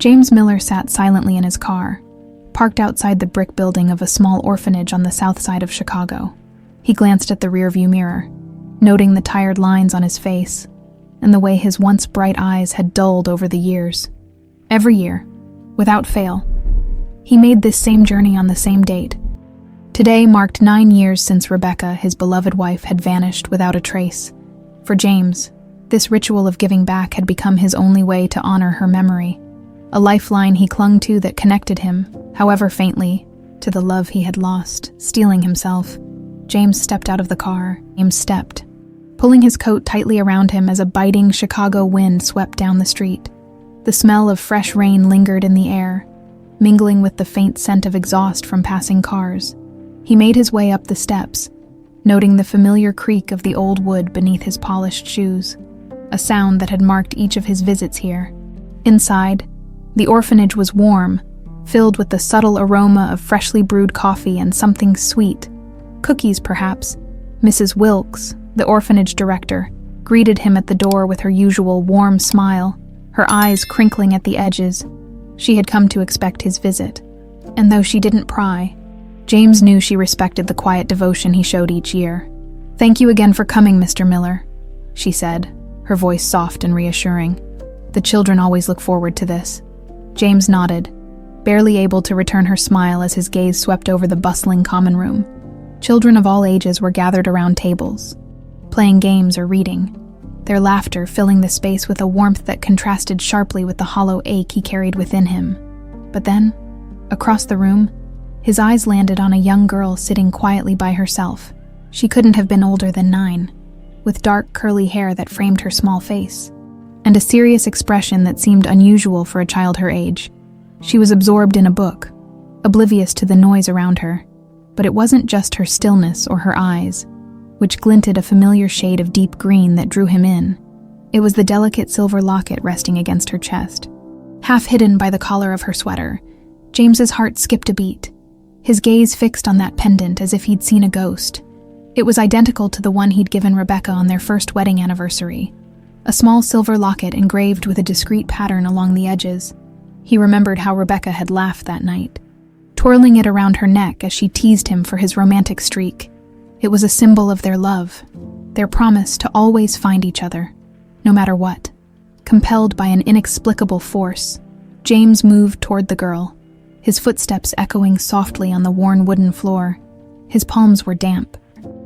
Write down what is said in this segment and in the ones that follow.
James Miller sat silently in his car, parked outside the brick building of a small orphanage on the south side of Chicago. He glanced at the rearview mirror, noting the tired lines on his face and the way his once bright eyes had dulled over the years. Every year, without fail, he made this same journey on the same date. Today marked 9 years since Rebecca, his beloved wife, had vanished without a trace. For James, this ritual of giving back had become his only way to honor her memory, a lifeline he clung to that connected him, however faintly, to the love he had lost. Steeling himself, James stepped out of the car. Pulling his coat tightly around him as a biting Chicago wind swept down the street. The smell of fresh rain lingered in the air, mingling with the faint scent of exhaust from passing cars. He made his way up the steps, noting the familiar creak of the old wood beneath his polished shoes, a sound that had marked each of his visits here. Inside, the orphanage was warm, filled with the subtle aroma of freshly brewed coffee and something sweet. Cookies, perhaps. Mrs. Wilkes, the orphanage director, greeted him at the door with her usual warm smile, her eyes crinkling at the edges. She had come to expect his visit, and though she didn't pry, James knew she respected the quiet devotion he showed each year. "Thank you again for coming, Mr. Miller," she said, her voice soft and reassuring. "The children always look forward to this." James nodded, barely able to return her smile as his gaze swept over the bustling common room. Children of all ages were gathered around tables, playing games or reading, their laughter filling the space with a warmth that contrasted sharply with the hollow ache he carried within him. But then, across the room, his eyes landed on a young girl sitting quietly by herself. She couldn't have been older than 9, with dark curly hair that framed her small face, and a serious expression that seemed unusual for a child her age. She was absorbed in a book, oblivious to the noise around her, but it wasn't just her stillness or her eyes, which glinted a familiar shade of deep green that drew him in. It was the delicate silver locket resting against her chest. Half hidden by the collar of her sweater, James's heart skipped a beat, his gaze fixed on that pendant as if he'd seen a ghost. It was identical to the one he'd given Rebecca on their first wedding anniversary, a small silver locket engraved with a discreet pattern along the edges. He remembered how Rebecca had laughed that night, twirling it around her neck as she teased him for his romantic streak. It was a symbol of their love, their promise to always find each other, no matter what. Compelled by an inexplicable force, James moved toward the girl, his footsteps echoing softly on the worn wooden floor. His palms were damp,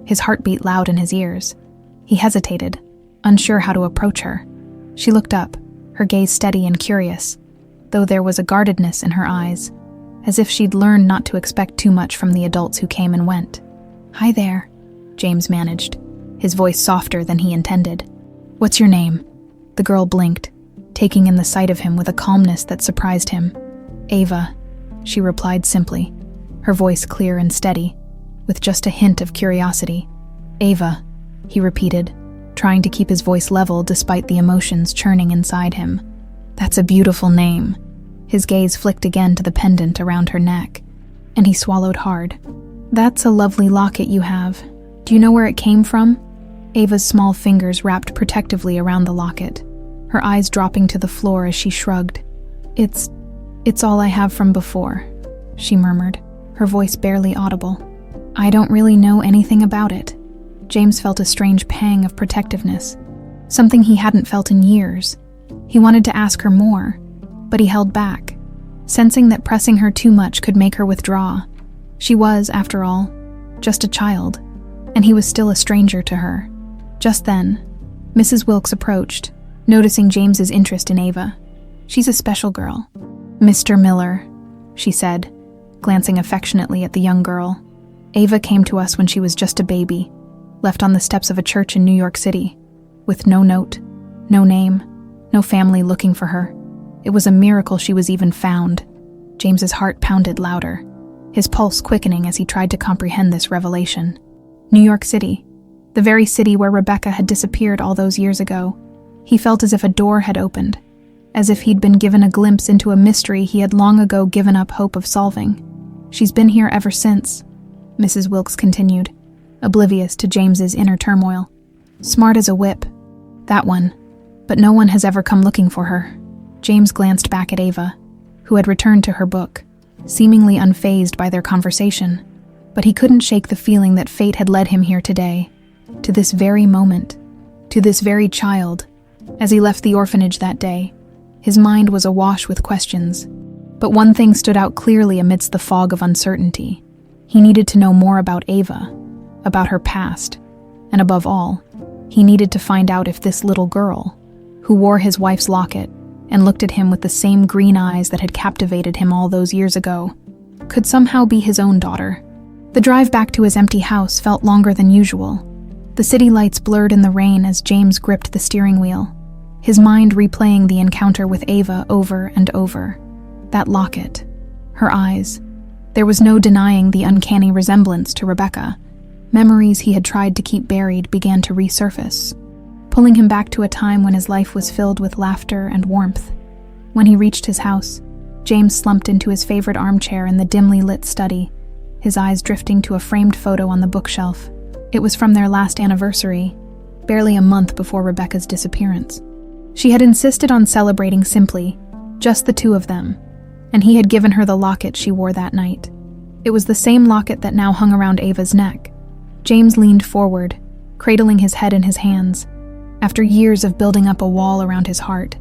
his heartbeat loud in his ears. He hesitated, unsure how to approach her. She looked up, her gaze steady and curious, though there was a guardedness in her eyes, as if she'd learned not to expect too much from the adults who came and went. "Hi there," James managed, his voice softer than he intended. "What's your name?" The girl blinked, taking in the sight of him with a calmness that surprised him. "Ava," she replied simply, her voice clear and steady, with just a hint of curiosity. "Ava," he repeated, trying to keep his voice level despite the emotions churning inside him. "That's a beautiful name." His gaze flicked again to the pendant around her neck, and he swallowed hard. "That's a lovely locket you have. Do you know where it came from?" Ava's small fingers wrapped protectively around the locket, her eyes dropping to the floor as she shrugged. It's all I have from before," she murmured, her voice barely audible. "I don't really know anything about it." James felt a strange pang of protectiveness, something he hadn't felt in years. He wanted to ask her more, but he held back, sensing that pressing her too much could make her withdraw. She was, after all, just a child, and he was still a stranger to her. Just then, Mrs. Wilkes approached, noticing James's interest in Ava. "She's a special girl." "Mr. Miller," she said, glancing affectionately at the young girl. "Ava came to us when she was just a baby, left on the steps of a church in New York City, with no note, no name, no family looking for her. It was a miracle she was even found." James's heart pounded louder, his pulse quickening as he tried to comprehend this revelation. New York City, the very city where Rebecca had disappeared all those years ago. He felt as if a door had opened, as if he'd been given a glimpse into a mystery he had long ago given up hope of solving. "She's been here ever since," Mrs. Wilkes continued, oblivious to James's inner turmoil. "Smart as a whip, that one, but no one has ever come looking for her." James glanced back at Ava, who had returned to her book, seemingly unfazed by their conversation. But he couldn't shake the feeling that fate had led him here today, to this very moment, to this very child. As he left the orphanage that day, his mind was awash with questions. But one thing stood out clearly amidst the fog of uncertainty. He needed to know more about Ava, about her past, and above all, he needed to find out if this little girl, who wore his wife's locket and looked at him with the same green eyes that had captivated him all those years ago, could somehow be his own daughter. The drive back to his empty house felt longer than usual. The city lights blurred in the rain as James gripped the steering wheel, his mind replaying the encounter with Ava over and over. That locket, her eyes. There was no denying the uncanny resemblance to Rebecca. Memories he had tried to keep buried began to resurface, pulling him back to a time when his life was filled with laughter and warmth. When he reached his house, James slumped into his favorite armchair in the dimly lit study, his eyes drifting to a framed photo on the bookshelf. It was from their last anniversary, barely a month before Rebecca's disappearance. She had insisted on celebrating simply, just the two of them, and he had given her the locket she wore that night. It was the same locket that now hung around Ava's neck. James leaned forward, cradling his head in his hands, after years of building up a wall around his heart,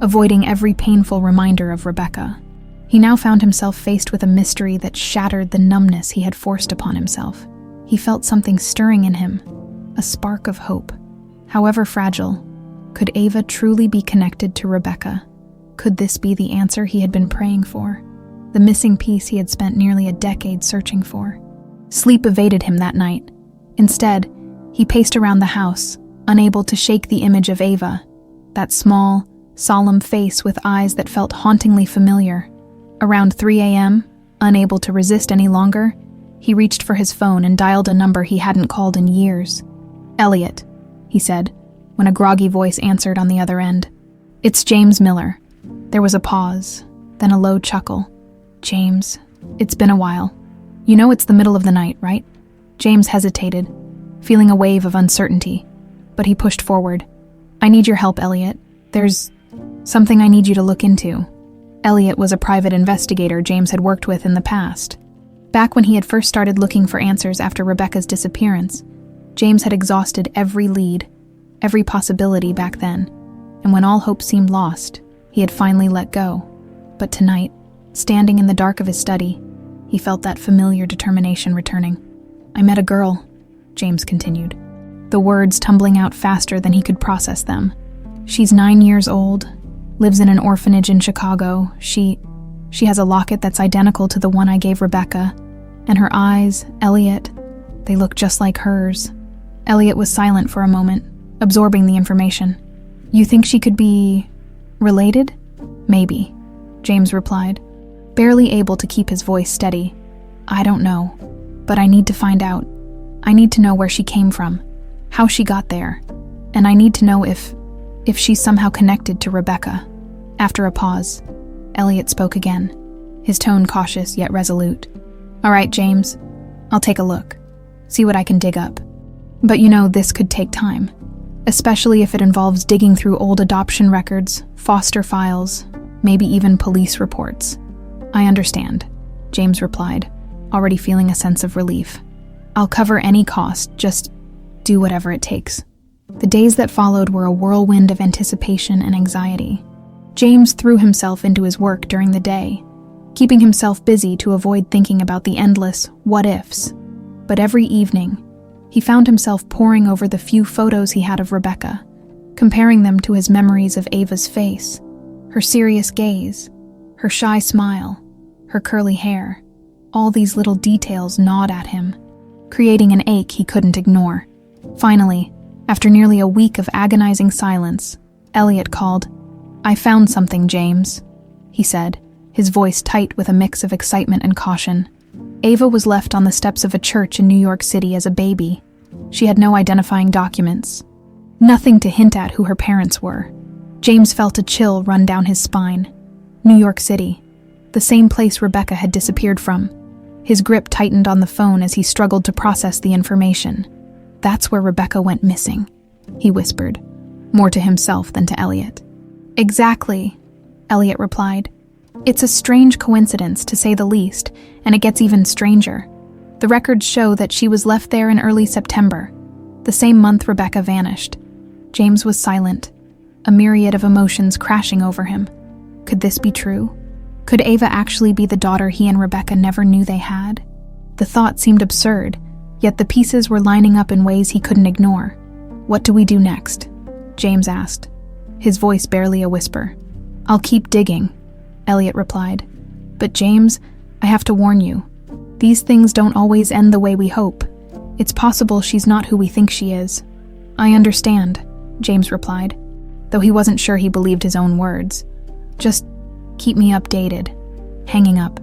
avoiding every painful reminder of Rebecca. He now found himself faced with a mystery that shattered the numbness he had forced upon himself. He felt something stirring in him, a spark of hope. However fragile, could Ava truly be connected to Rebecca? Could this be the answer he had been praying for? The missing piece he had spent nearly a decade searching for? Sleep evaded him that night. Instead, he paced around the house, unable to shake the image of Ava, that small, solemn face with eyes that felt hauntingly familiar. Around 3 a.m., unable to resist any longer, he reached for his phone and dialed a number he hadn't called in years. "Elliot," he said, when a groggy voice answered on the other end. "It's James Miller." There was a pause, then a low chuckle. "James, it's been a while. You know it's the middle of the night, right?" James hesitated, feeling a wave of uncertainty, but he pushed forward. "I need your help, Elliot. There's something I need you to look into." Elliot was a private investigator James had worked with in the past. Back when he had first started looking for answers after Rebecca's disappearance, James had exhausted every lead, every possibility back then, and when all hope seemed lost, he had finally let go. But tonight, standing in the dark of his study, he felt that familiar determination returning. "I met a girl," James continued, the words tumbling out faster than he could process them. "She's 9 years old, lives in an orphanage in Chicago. She has a locket that's identical to the one I gave Rebecca, and her eyes, Elliot, they look just like hers." Elliot was silent for a moment, absorbing the information. "You think she could be related?" "Maybe," James replied, barely able to keep his voice steady. "I don't know, but I need to find out. I need to know where she came from, how she got there, and I need to know if she's somehow connected to Rebecca." After a pause, Elliot spoke again, his tone cautious yet resolute. "All right, James, I'll take a look, see what I can dig up. But you know, this could take time, especially if it involves digging through old adoption records, foster files, maybe even police reports." "I understand," James replied, already feeling a sense of relief. "I'll cover any cost, just do whatever it takes." The days that followed were a whirlwind of anticipation and anxiety. James threw himself into his work during the day, keeping himself busy to avoid thinking about the endless what-ifs. But every evening, he found himself poring over the few photos he had of Rebecca, comparing them to his memories of Ava's face, her serious gaze, her shy smile, her curly hair. All these little details gnawed at him, creating an ache he couldn't ignore. Finally, after nearly a week of agonizing silence, Elliot called. "I found something, James," he said, his voice tight with a mix of excitement and caution. Ava was left on the steps of a church in New York City as a baby. She had no identifying documents, nothing to hint at who her parents were. James felt a chill run down his spine. New York City, the same place Rebecca had disappeared from. His grip tightened on the phone as he struggled to process the information. "That's where Rebecca went missing," he whispered, more to himself than to Elliot. "Exactly," Elliot replied, It's a strange coincidence, to say the least, and it gets even stranger. The records show that she was left there in early September, the same month Rebecca vanished. James was silent, a myriad of emotions crashing over him. Could this be true? Could Ava actually be the daughter he and Rebecca never knew they had? The thought seemed absurd, yet the pieces were lining up in ways he couldn't ignore. "What do we do next?" James asked, his voice barely a whisper. "I'll keep digging," Elliot replied. "But James, I have to warn you. These things don't always end the way we hope. It's possible she's not who we think she is." "I understand," James replied, though he wasn't sure he believed his own words. "Just keep me updated." Hanging up,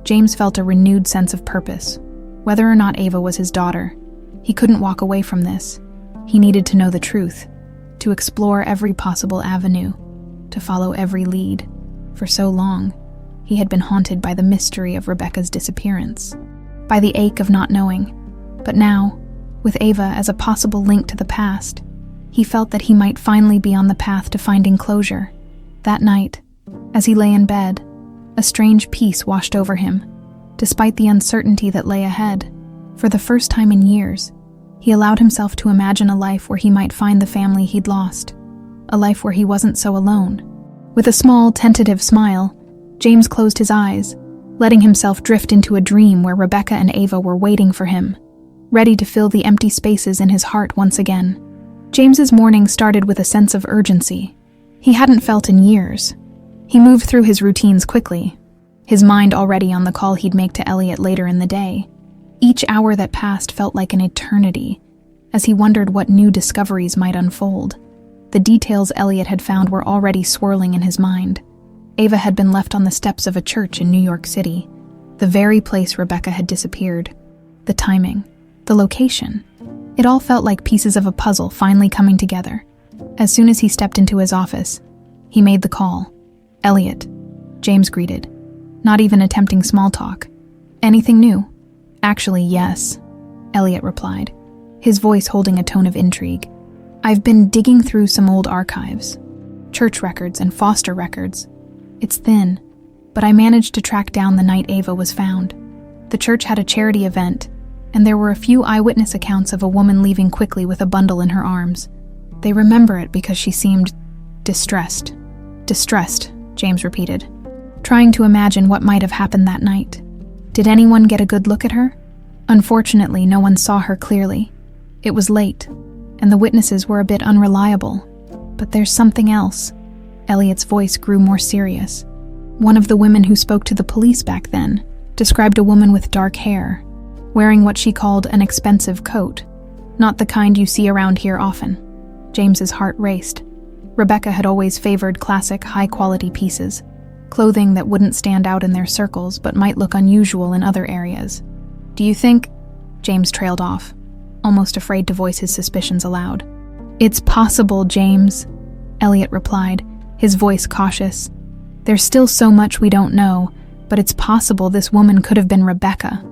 James felt a renewed sense of purpose. Whether or not Ava was his daughter, he couldn't walk away from this. He needed to know the truth, to explore every possible avenue, to follow every lead. For so long, he had been haunted by the mystery of Rebecca's disappearance, by the ache of not knowing. But now, with Ava as a possible link to the past, he felt that he might finally be on the path to finding closure. That night, as he lay in bed, a strange peace washed over him. Despite the uncertainty that lay ahead, for the first time in years, he allowed himself to imagine a life where he might find the family he'd lost, a life where he wasn't so alone. With a small, tentative smile, James closed his eyes, letting himself drift into a dream where Rebecca and Ava were waiting for him, ready to fill the empty spaces in his heart once again. James's morning started with a sense of urgency he hadn't felt in years. He moved through his routines quickly, his mind already on the call he'd make to Elliot later in the day. Each hour that passed felt like an eternity, as he wondered what new discoveries might unfold. The details Elliot had found were already swirling in his mind. Ava had been left on the steps of a church in New York City, the very place Rebecca had disappeared. The timing, the location, it all felt like pieces of a puzzle finally coming together. As soon as he stepped into his office, he made the call. "Elliot," James greeted, not even attempting small talk. "Anything new?" "Actually, yes," Elliot replied, his voice holding a tone of intrigue. "I've been digging through some old archives, church records and foster records. It's thin, but I managed to track down the night Ava was found. The church had a charity event, and there were a few eyewitness accounts of a woman leaving quickly with a bundle in her arms. They remember it because she seemed distressed." "Distressed," James repeated, trying to imagine what might have happened that night. Did anyone get a good look at her? Unfortunately, no one saw her clearly. It was late, and the witnesses were a bit unreliable. But there's something else. Elliot's voice grew more serious. One of the women who spoke to the police back then described a woman with dark hair, wearing what she called an expensive coat, not the kind you see around here often. James's heart raced. Rebecca had always favored classic, high-quality pieces, clothing that wouldn't stand out in their circles but might look unusual in other areas. "Do you think—" James trailed off, almost afraid to voice his suspicions aloud. "It's possible, James," Elliot replied, his voice cautious. "There's still so much we don't know, but it's possible this woman could have been Rebecca."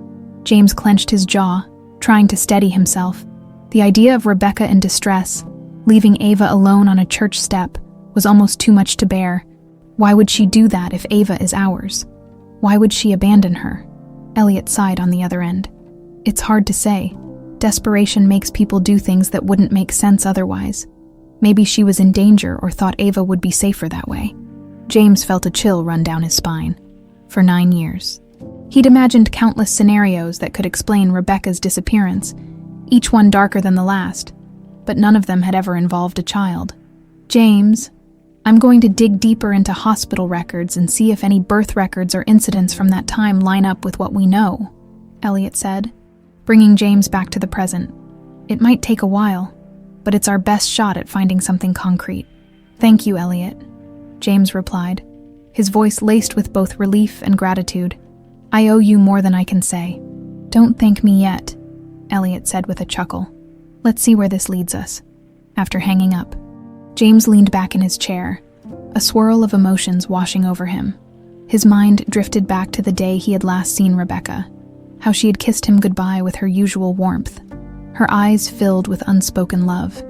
James clenched his jaw, trying to steady himself. The idea of Rebecca in distress, leaving Ava alone on a church step, was almost too much to bear. Why would she do that if Ava is ours? Why would she abandon her? Elliot sighed on the other end. It's hard to say. Desperation makes people do things that wouldn't make sense otherwise. Maybe she was in danger or thought Ava would be safer that way. James felt a chill run down his spine. For 9 years, he'd imagined countless scenarios that could explain Rebecca's disappearance, each one darker than the last, but none of them had ever involved a child. "James, I'm going to dig deeper into hospital records and see if any birth records or incidents from that time line up with what we know," Elliot said, bringing James back to the present. "It might take a while, but it's our best shot at finding something concrete." "Thank you, Elliot," James replied, his voice laced with both relief and gratitude. "I owe you more than I can say." "Don't thank me yet," Elliot said with a chuckle. "Let's see where this leads us." After hanging up, James leaned back in his chair, a swirl of emotions washing over him. His mind drifted back to the day he had last seen Rebecca, how she had kissed him goodbye with her usual warmth, her eyes filled with unspoken love.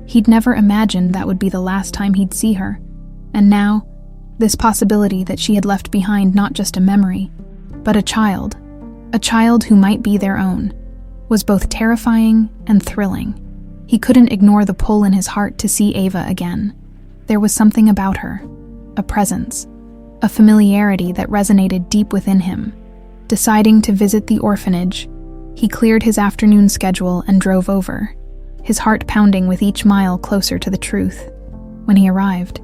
He'd never imagined that would be the last time he'd see her, and now This possibility that she had left behind not just a memory, but a child who might be their own, was both terrifying and thrilling. He couldn't ignore the pull in his heart to see Ava again. There was something about her, a presence, a familiarity that resonated deep within him. Deciding to visit the orphanage, he cleared his afternoon schedule and drove over, his heart pounding with each mile closer to the truth. When he arrived,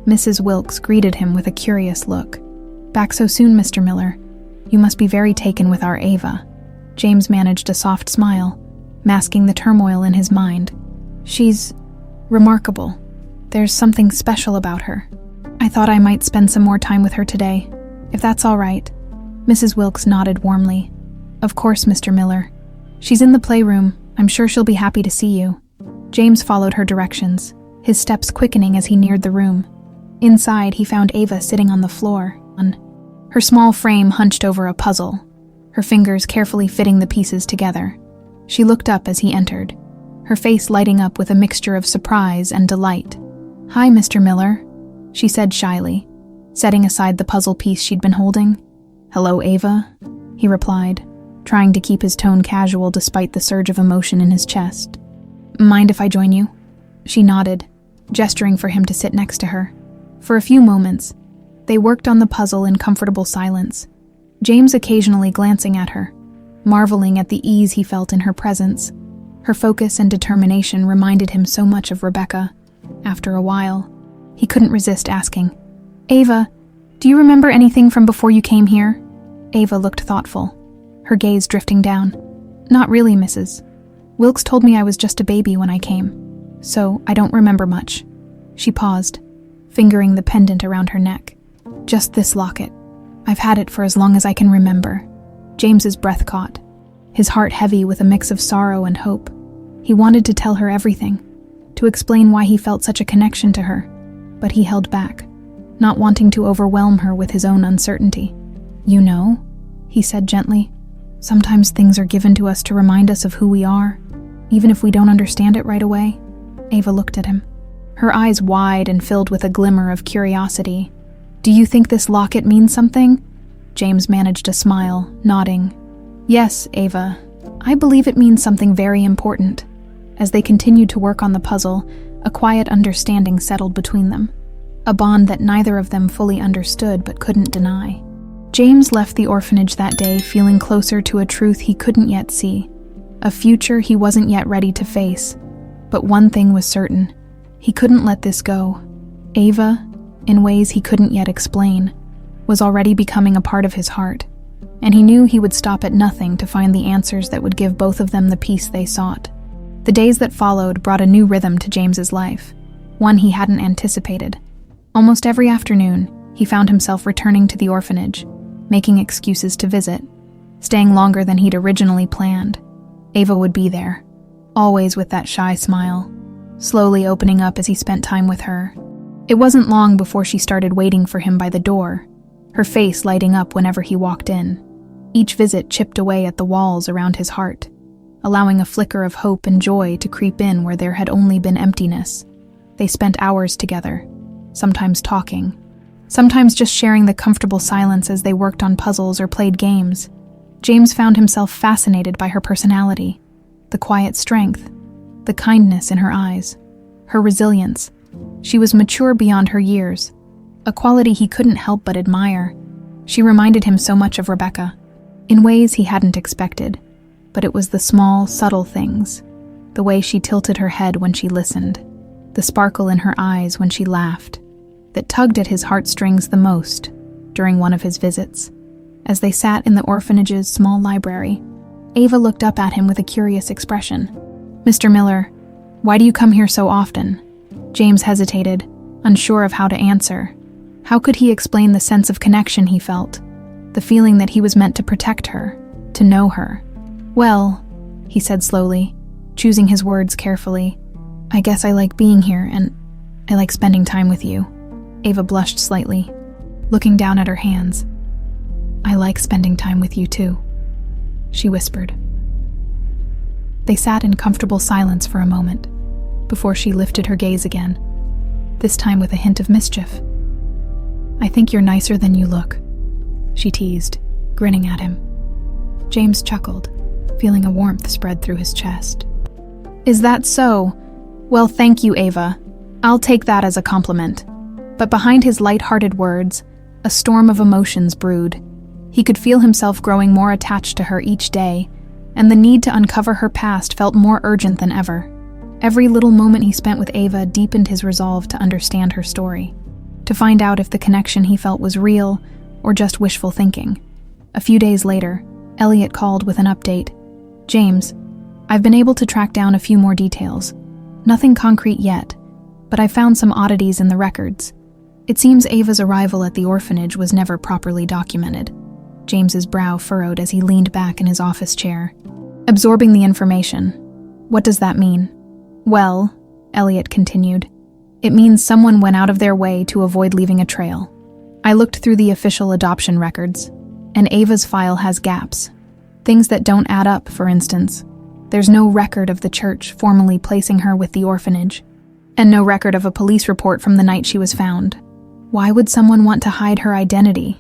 Mrs. Wilkes greeted him with a curious look. "Back so soon, Mr. Miller. You must be very taken with our Ava." James managed a soft smile, masking the turmoil in his mind. "She's remarkable. There's something special about her. I thought I might spend some more time with her today, if that's all right." Mrs. Wilkes nodded warmly. "Of course, Mr. Miller. She's in the playroom. I'm sure she'll be happy to see you." James followed her directions, his steps quickening as he neared the room. Inside, he found Ava sitting on the floor, her small frame hunched over a puzzle, her fingers carefully fitting the pieces together. She looked up as he entered, her face lighting up with a mixture of surprise and delight. "Hi, Mr. Miller," she said shyly, setting aside the puzzle piece she'd been holding. "Hello, Ava," he replied, trying to keep his tone casual despite the surge of emotion in his chest. "Mind if I join you?" She nodded, gesturing for him to sit next to her. For a few moments, they worked on the puzzle in comfortable silence, James occasionally glancing at her, marveling at the ease he felt in her presence. Her focus and determination reminded him so much of Rebecca. After a while, he couldn't resist asking, "Ava, do you remember anything from before you came here?" Ava looked thoughtful, her gaze drifting down. "Not really, Mrs. Wilkes told me I was just a baby when I came, so I don't remember much." She paused, fingering the pendant around her neck. "Just this locket. I've had it for as long as I can remember." James's breath caught, his heart heavy with a mix of sorrow and hope. He wanted to tell her everything, to explain why he felt such a connection to her, but he held back, not wanting to overwhelm her with his own uncertainty. "You know," he said gently, "sometimes things are given to us to remind us of who we are, even if we don't understand it right away." Ava looked at him, her eyes wide and filled with a glimmer of curiosity. "Do you think this locket means something?" James managed a smile, nodding. "Yes, Ava, I believe it means something very important." As they continued to work on the puzzle, a quiet understanding settled between them, a bond that neither of them fully understood but couldn't deny. James left the orphanage that day feeling closer to a truth he couldn't yet see, a future he wasn't yet ready to face. But one thing was certain, he couldn't let this go. Ava, in ways he couldn't yet explain, was already becoming a part of his heart, and he knew he would stop at nothing to find the answers that would give both of them the peace they sought. The days that followed brought a new rhythm to James's life, one he hadn't anticipated. Almost every afternoon, he found himself returning to the orphanage, making excuses to visit, staying longer than he'd originally planned. Ava would be there, always with that shy smile, slowly opening up as he spent time with her. It wasn't long before she started waiting for him by the door, her face lighting up whenever he walked in. Each visit chipped away at the walls around his heart, allowing a flicker of hope and joy to creep in where there had only been emptiness. They spent hours together, sometimes talking, sometimes just sharing the comfortable silence as they worked on puzzles or played games. James found himself fascinated by her personality, the quiet strength, the kindness in her eyes, her resilience. She was mature beyond her years, a quality he couldn't help but admire. She reminded him so much of Rebecca, in ways he hadn't expected, but it was the small, subtle things, the way she tilted her head when she listened, the sparkle in her eyes when she laughed, that tugged at his heartstrings the most during one of his visits. As they sat in the orphanage's small library, Ava looked up at him with a curious expression. "Mr. Miller, why do you come here so often?" James hesitated, unsure of how to answer. How could he explain the sense of connection he felt, the feeling that he was meant to protect her, to know her? "Well," he said slowly, choosing his words carefully, "I guess I like being here, and I like spending time with you." Ava blushed slightly, looking down at her hands. "I like spending time with you too," she whispered. They sat in comfortable silence for a moment, before she lifted her gaze again, this time with a hint of mischief. "I think you're nicer than you look," she teased, grinning at him. James chuckled, feeling a warmth spread through his chest. "Is that so? Well, thank you, Ava. I'll take that as a compliment." But behind his light-hearted words, a storm of emotions brewed. He could feel himself growing more attached to her each day, and the need to uncover her past felt more urgent than ever. Every little moment he spent with Ava deepened his resolve to understand her story, to find out if the connection he felt was real or just wishful thinking. A few days later, Elliot called with an update. "James, I've been able to track down a few more details. Nothing concrete yet, but I found some oddities in the records. It seems Ava's arrival at the orphanage was never properly documented." James's brow furrowed as he leaned back in his office chair, absorbing the information. "What does that mean?" "Well," Elliot continued, "it means someone went out of their way to avoid leaving a trail. I looked through the official adoption records, and Ava's file has gaps. Things that don't add up, for instance. There's no record of the church formally placing her with the orphanage, and no record of a police report from the night she was found. Why would someone want to hide her identity?"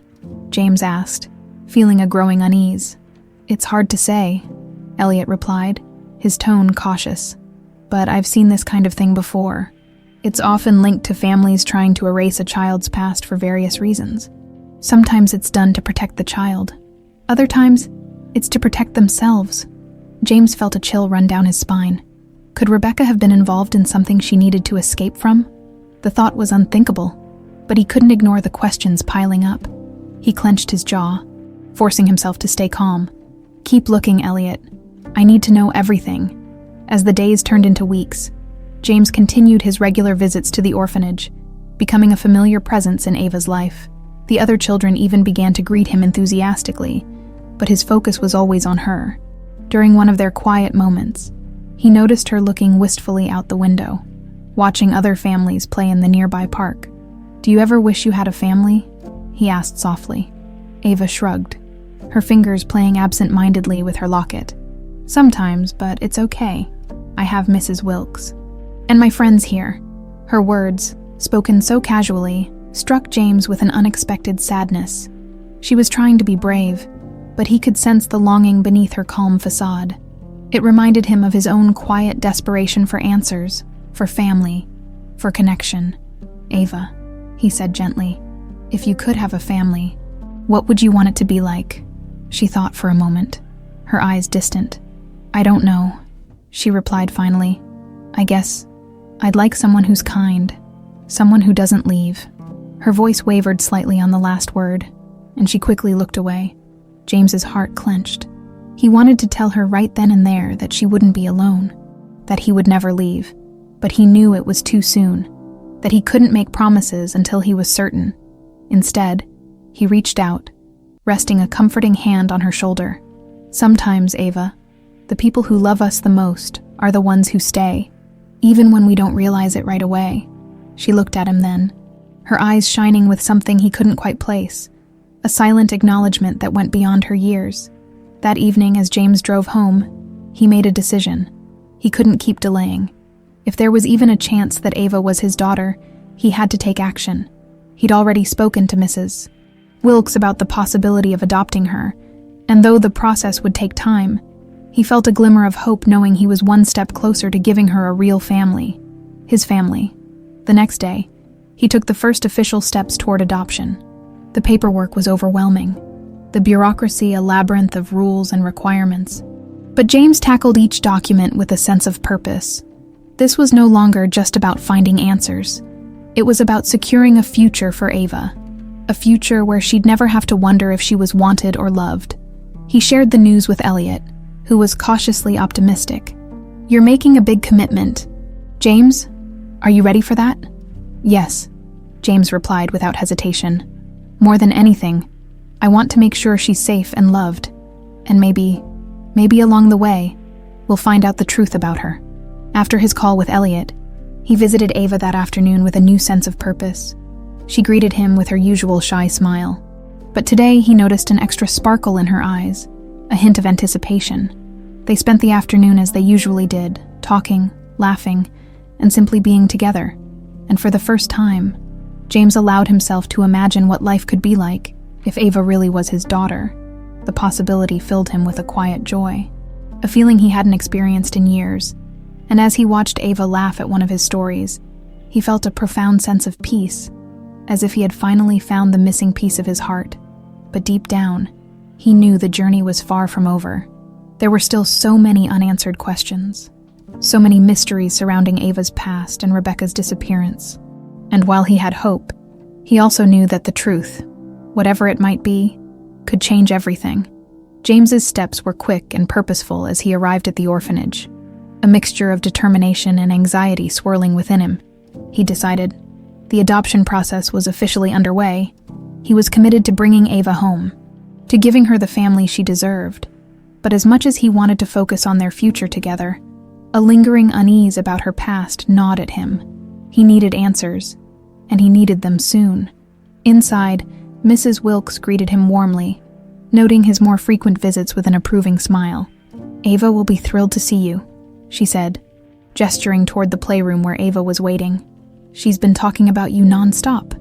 James asked, feeling a growing unease. "It's hard to say," Elliot replied, his tone cautious. "But I've seen this kind of thing before. It's often linked to families trying to erase a child's past for various reasons. Sometimes it's done to protect the child. Other times, it's to protect themselves." James felt a chill run down his spine. Could Rebecca have been involved in something she needed to escape from? The thought was unthinkable, but he couldn't ignore the questions piling up. He clenched his jaw, forcing himself to stay calm. "Keep looking, Elliot. I need to know everything." As the days turned into weeks, James continued his regular visits to the orphanage, becoming a familiar presence in Ava's life. The other children even began to greet him enthusiastically, but his focus was always on her. During one of their quiet moments, he noticed her looking wistfully out the window, watching other families play in the nearby park. "Do you ever wish you had a family?" he asked softly. Ava shrugged, her fingers playing absent-mindedly with her locket. "Sometimes, but it's okay. I have Mrs. Wilkes. And my friends here." Her words, spoken so casually, struck James with an unexpected sadness. She was trying to be brave, but he could sense the longing beneath her calm facade. It reminded him of his own quiet desperation for answers, for family, for connection. "Ava," he said gently, "if you could have a family, what would you want it to be like?" She thought for a moment, her eyes distant. "I don't know," she replied finally. "I guess I'd like someone who's kind, someone who doesn't leave." Her voice wavered slightly on the last word, and she quickly looked away. James's heart clenched. He wanted to tell her right then and there that she wouldn't be alone, that he would never leave, but he knew it was too soon, that he couldn't make promises until he was certain. Instead, he reached out, resting a comforting hand on her shoulder. "Sometimes, Ava, the people who love us the most are the ones who stay, even when we don't realize it right away." She looked at him then, her eyes shining with something he couldn't quite place, a silent acknowledgement that went beyond her years. That evening, as James drove home, he made a decision. He couldn't keep delaying. If there was even a chance that Ava was his daughter, he had to take action. He'd already spoken to Mrs. Wilkes about the possibility of adopting her, and though the process would take time, he felt a glimmer of hope knowing he was one step closer to giving her a real family. His family. The next day, he took the first official steps toward adoption. The paperwork was overwhelming, the bureaucracy a labyrinth of rules and requirements. But James tackled each document with a sense of purpose. This was no longer just about finding answers. It was about securing a future for Ava, a future where she'd never have to wonder if she was wanted or loved. He shared the news with Elliot, who was cautiously optimistic. "You're making a big commitment. James, are you ready for that?" "Yes," James replied without hesitation. "More than anything, I want to make sure she's safe and loved. And maybe along the way, we'll find out the truth about her." After his call with Elliot, he visited Ava that afternoon with a new sense of purpose. She greeted him with her usual shy smile. But today he noticed an extra sparkle in her eyes, a hint of anticipation. They spent the afternoon as they usually did, talking, laughing, and simply being together. And for the first time, James allowed himself to imagine what life could be like if Ava really was his daughter. The possibility filled him with a quiet joy, a feeling he hadn't experienced in years. And as he watched Ava laugh at one of his stories, he felt a profound sense of peace, as if he had finally found the missing piece of his heart. But deep down, he knew the journey was far from over. There were still so many unanswered questions, so many mysteries surrounding Ava's past and Rebecca's disappearance. And while he had hope, he also knew that the truth, whatever it might be, could change everything. James's steps were quick and purposeful as he arrived at the orphanage, a mixture of determination and anxiety swirling within him. He decided the adoption process was officially underway. He was committed to bringing Ava home, to giving her the family she deserved. But as much as he wanted to focus on their future together, a lingering unease about her past gnawed at him. He needed answers, and he needed them soon. Inside, Mrs. Wilkes greeted him warmly, noting his more frequent visits with an approving smile. "Ava will be thrilled to see you," she said, gesturing toward the playroom where Ava was waiting. "She's been talking about you nonstop."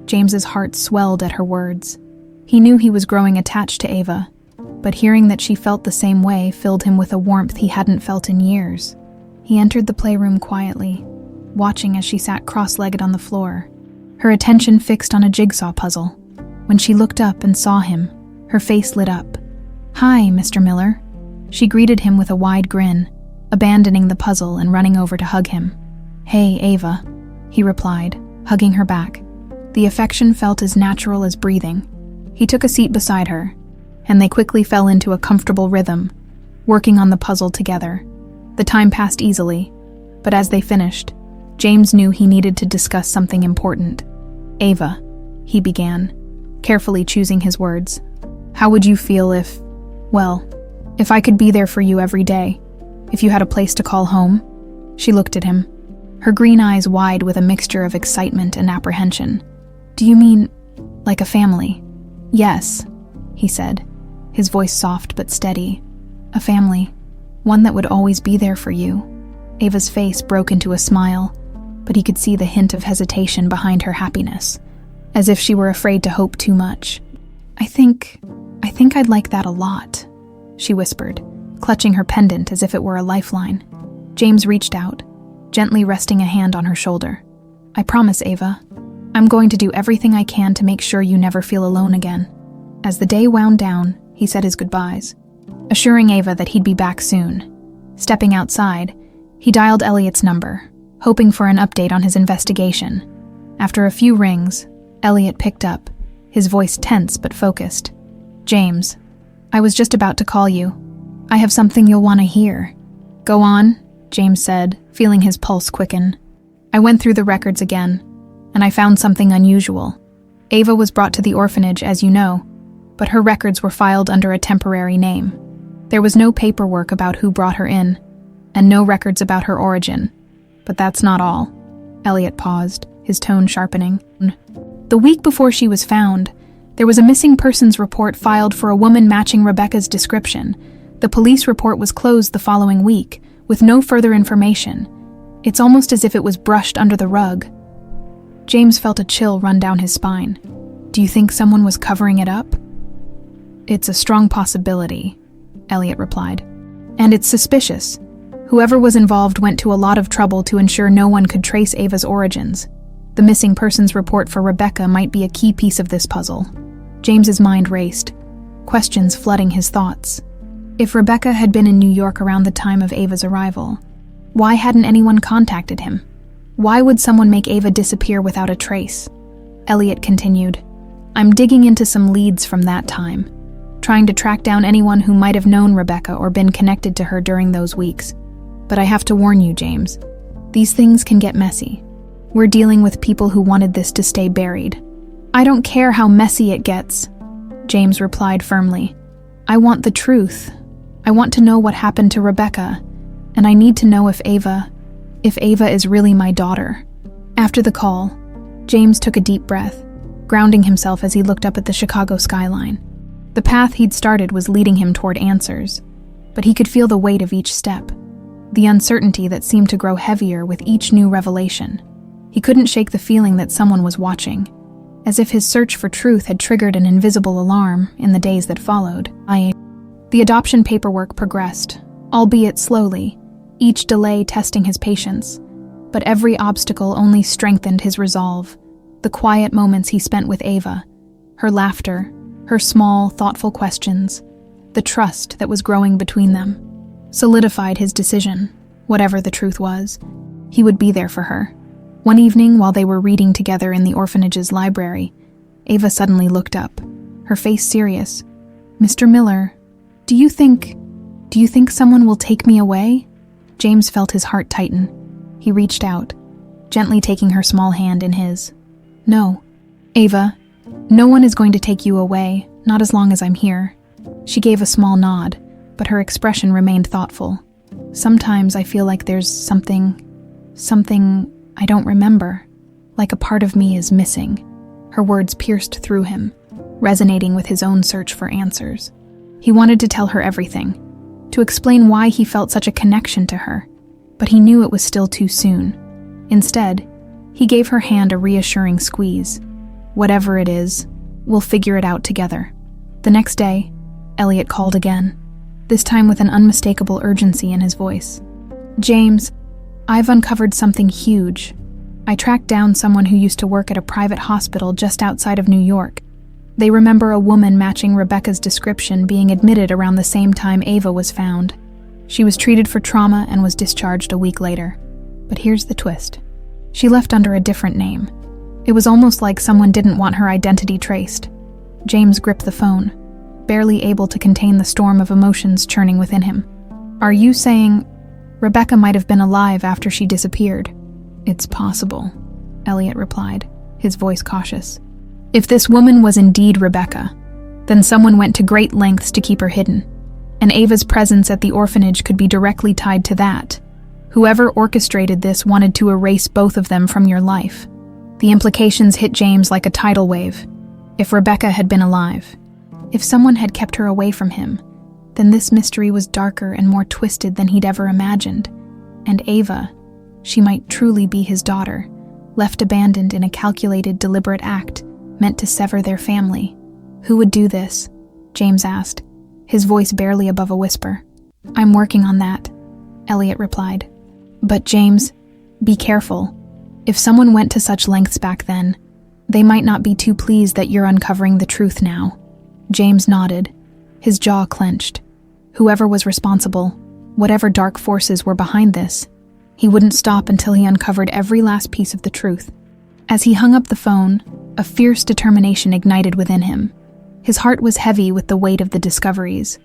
James's heart swelled at her words. He knew he was growing attached to Ava, but hearing that she felt the same way filled him with a warmth he hadn't felt in years. He entered the playroom quietly, watching as she sat cross-legged on the floor, her attention fixed on a jigsaw puzzle. When she looked up and saw him, her face lit up. "Hi, Mr. Miller." She greeted him with a wide grin, abandoning the puzzle and running over to hug him. "Hey, Ava," he replied, hugging her back. The affection felt as natural as breathing. He took a seat beside her, and they quickly fell into a comfortable rhythm, working on the puzzle together. The time passed easily, but as they finished, James knew he needed to discuss something important. "Ava," he began, carefully choosing his words, "how would you feel if I could be there for you every day, if you had a place to call home?" She looked at him, her green eyes wide with a mixture of excitement and apprehension. "Do you mean, like a family?" "Yes," he said, his voice soft but steady. "A family, one that would always be there for you." Ava's face broke into a smile, but he could see the hint of hesitation behind her happiness, as if she were afraid to hope too much. I think I'd like that a lot," she whispered, clutching her pendant as if it were a lifeline. James reached out, gently resting a hand on her shoulder. "I promise, Ava. I'm going to do everything I can to make sure you never feel alone again." As the day wound down, he said his goodbyes, assuring Ava that he'd be back soon. Stepping outside, he dialed Elliot's number, hoping for an update on his investigation. After a few rings, Elliot picked up, his voice tense but focused. "James, I was just about to call you. I have something you'll want to hear." "Go on," James said, feeling his pulse quicken. "I went through the records again, and I found something unusual. Ava was brought to the orphanage, as you know, but her records were filed under a temporary name. There was no paperwork about who brought her in, and no records about her origin. But that's not all." Elliot paused, his tone sharpening. "The week before she was found, there was a missing persons report filed for a woman matching Rebecca's description. The police report was closed the following week, with no further information. It's almost as if it was brushed under the rug." James felt a chill run down his spine. "Do you think someone was covering it up?" "It's a strong possibility," Elliot replied. "And it's suspicious. Whoever was involved went to a lot of trouble to ensure no one could trace Ava's origins. The missing persons report for Rebecca might be a key piece of this puzzle." James's mind raced, questions flooding his thoughts. If Rebecca had been in New York around the time of Ava's arrival, why hadn't anyone contacted him? Why would someone make Ava disappear without a trace? Elliot continued, "I'm digging into some leads from that time, trying to track down anyone who might have known Rebecca or been connected to her during those weeks. But I have to warn you, James, these things can get messy. We're dealing with people who wanted this to stay buried." "I don't care how messy it gets," James replied firmly. "I want the truth. I want to know what happened to Rebecca, and I need to know if Ava is really my daughter." After the call, James took a deep breath, grounding himself as he looked up at the Chicago skyline. The path he'd started was leading him toward answers, but he could feel the weight of each step, the uncertainty that seemed to grow heavier with each new revelation. He couldn't shake the feeling that someone was watching, as if his search for truth had triggered an invisible alarm in the days that followed. The adoption paperwork progressed, albeit slowly, each delay testing his patience. But every obstacle only strengthened his resolve. The quiet moments he spent with Ava, her laughter, her small, thoughtful questions, the trust that was growing between them, solidified his decision. Whatever the truth was, he would be there for her. One evening, while they were reading together in the orphanage's library, Ava suddenly looked up, her face serious. "Mr. Miller, do you think someone will take me away?" James felt his heart tighten. He reached out, gently taking her small hand in his. "No, Ava, no one is going to take you away, not as long as I'm here." She gave a small nod, but her expression remained thoughtful. "Sometimes I feel like there's something I don't remember, like a part of me is missing." Her words pierced through him, resonating with his own search for answers. He wanted to tell her everything, to explain why he felt such a connection to her, but he knew it was still too soon. Instead, he gave her hand a reassuring squeeze. "Whatever it is, we'll figure it out together." The next day, Elliot called again, this time with an unmistakable urgency in his voice. "James, I've uncovered something huge. I tracked down someone who used to work at a private hospital just outside of New York. They remember a woman matching Rebecca's description being admitted around the same time Ava was found. She was treated for trauma and was discharged a week later. But here's the twist. She left under a different name. It was almost like someone didn't want her identity traced." James gripped the phone, barely able to contain the storm of emotions churning within him. "Are you saying Rebecca might have been alive after she disappeared?" "It's possible," Elliot replied, his voice cautious. "If this woman was indeed Rebecca, then someone went to great lengths to keep her hidden, and Ava's presence at the orphanage could be directly tied to that. Whoever orchestrated this wanted to erase both of them from your life." The implications hit James like a tidal wave. If Rebecca had been alive, if someone had kept her away from him, then this mystery was darker and more twisted than he'd ever imagined. And Ava, she might truly be his daughter, left abandoned in a calculated, deliberate act meant to sever their family. "Who would do this?" James asked, his voice barely above a whisper. "I'm working on that," Elliot replied. "But James, be careful. If someone went to such lengths back then, they might not be too pleased that you're uncovering the truth now." James nodded, his jaw clenched. Whoever was responsible, whatever dark forces were behind this, he wouldn't stop until he uncovered every last piece of the truth. As he hung up the phone, a fierce determination ignited within him. His heart was heavy with the weight of the discoveries,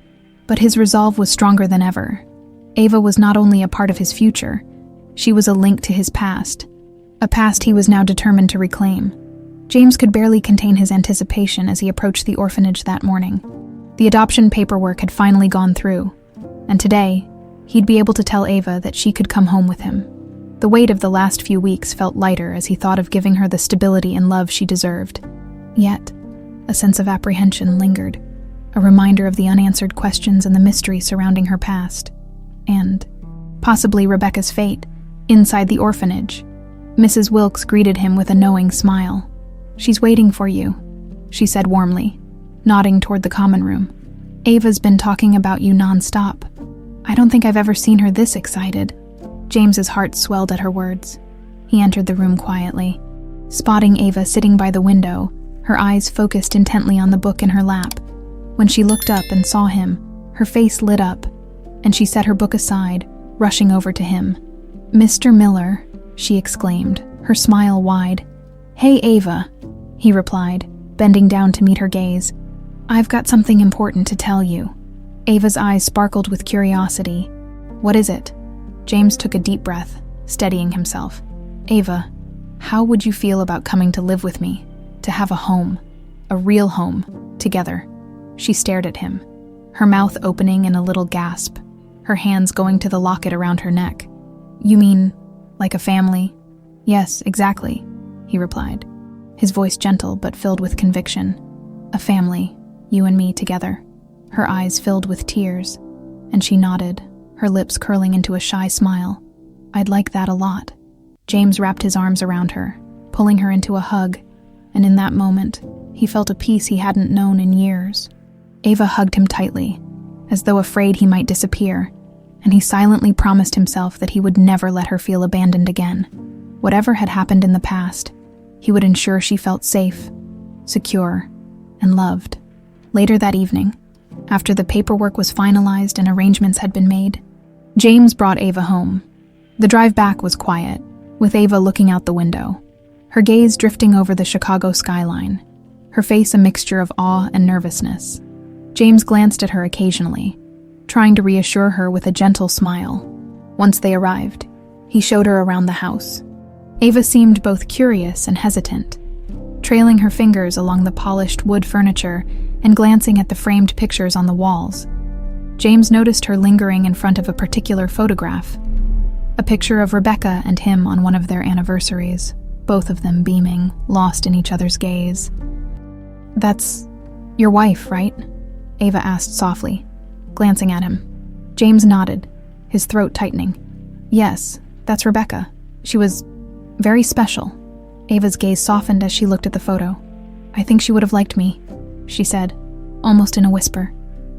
but his resolve was stronger than ever. Ava was not only a part of his future, she was a link to his past, a past he was now determined to reclaim. James could barely contain his anticipation as he approached the orphanage that morning. The adoption paperwork had finally gone through, and today, he'd be able to tell Ava that she could come home with him. The weight of the last few weeks felt lighter as he thought of giving her the stability and love she deserved. Yet, a sense of apprehension lingered, a reminder of the unanswered questions and the mystery surrounding her past. And, possibly Rebecca's fate, inside the orphanage. Mrs. Wilkes greeted him with a knowing smile. "She's waiting for you," she said warmly, nodding toward the common room. "Ava's been talking about you nonstop. I don't think I've ever seen her this excited." James's heart swelled at her words. He entered the room quietly, spotting Ava sitting by the window, her eyes focused intently on the book in her lap. When she looked up and saw him, her face lit up, and she set her book aside, rushing over to him. "Mr. Miller," she exclaimed, her smile wide. "Hey, Ava," he replied, bending down to meet her gaze. "I've got something important to tell you." Ava's eyes sparkled with curiosity. "What is it?" James took a deep breath, steadying himself. "Ava, how would you feel about coming to live with me, to have a home, a real home, together?" She stared at him, her mouth opening in a little gasp, her hands going to the locket around her neck. "You mean, like a family?" "Yes, exactly," he replied, his voice gentle but filled with conviction. "A family, you and me together." Her eyes filled with tears, and she nodded, her lips curling into a shy smile. "I'd like that a lot." James wrapped his arms around her, pulling her into a hug, and in that moment, he felt a peace he hadn't known in years. Ava hugged him tightly, as though afraid he might disappear, and he silently promised himself that he would never let her feel abandoned again. Whatever had happened in the past, he would ensure she felt safe, secure, and loved. Later that evening, after the paperwork was finalized and arrangements had been made, James brought Ava home. The drive back was quiet, with Ava looking out the window, her gaze drifting over the Chicago skyline, her face a mixture of awe and nervousness. James glanced at her occasionally, trying to reassure her with a gentle smile. Once they arrived, he showed her around the house. Ava seemed both curious and hesitant, trailing her fingers along the polished wood furniture and glancing at the framed pictures on the walls. James noticed her lingering in front of a particular photograph, a picture of Rebecca and him on one of their anniversaries, both of them beaming, lost in each other's gaze. "That's your wife, right?" Ava asked softly, glancing at him. James nodded, his throat tightening. "Yes, that's Rebecca. She was very special." Ava's gaze softened as she looked at the photo. "I think she would have liked me," she said, almost in a whisper.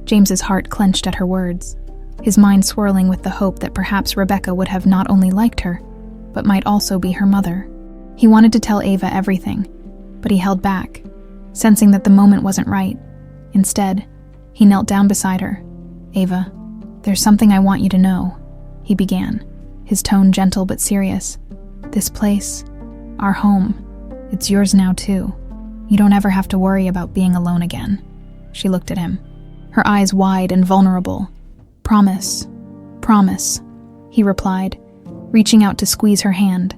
James's heart clenched at her words, his mind swirling with the hope that perhaps Rebecca would have not only liked her, but might also be her mother. He wanted to tell Ava everything, but he held back, sensing that the moment wasn't right. Instead, he knelt down beside her. "Ava, there's something I want you to know," he began, his tone gentle but serious. "This place, our home, it's yours now too. You don't ever have to worry about being alone again." She looked at him, her eyes wide and vulnerable. "Promise, promise," he replied, reaching out to squeeze her hand.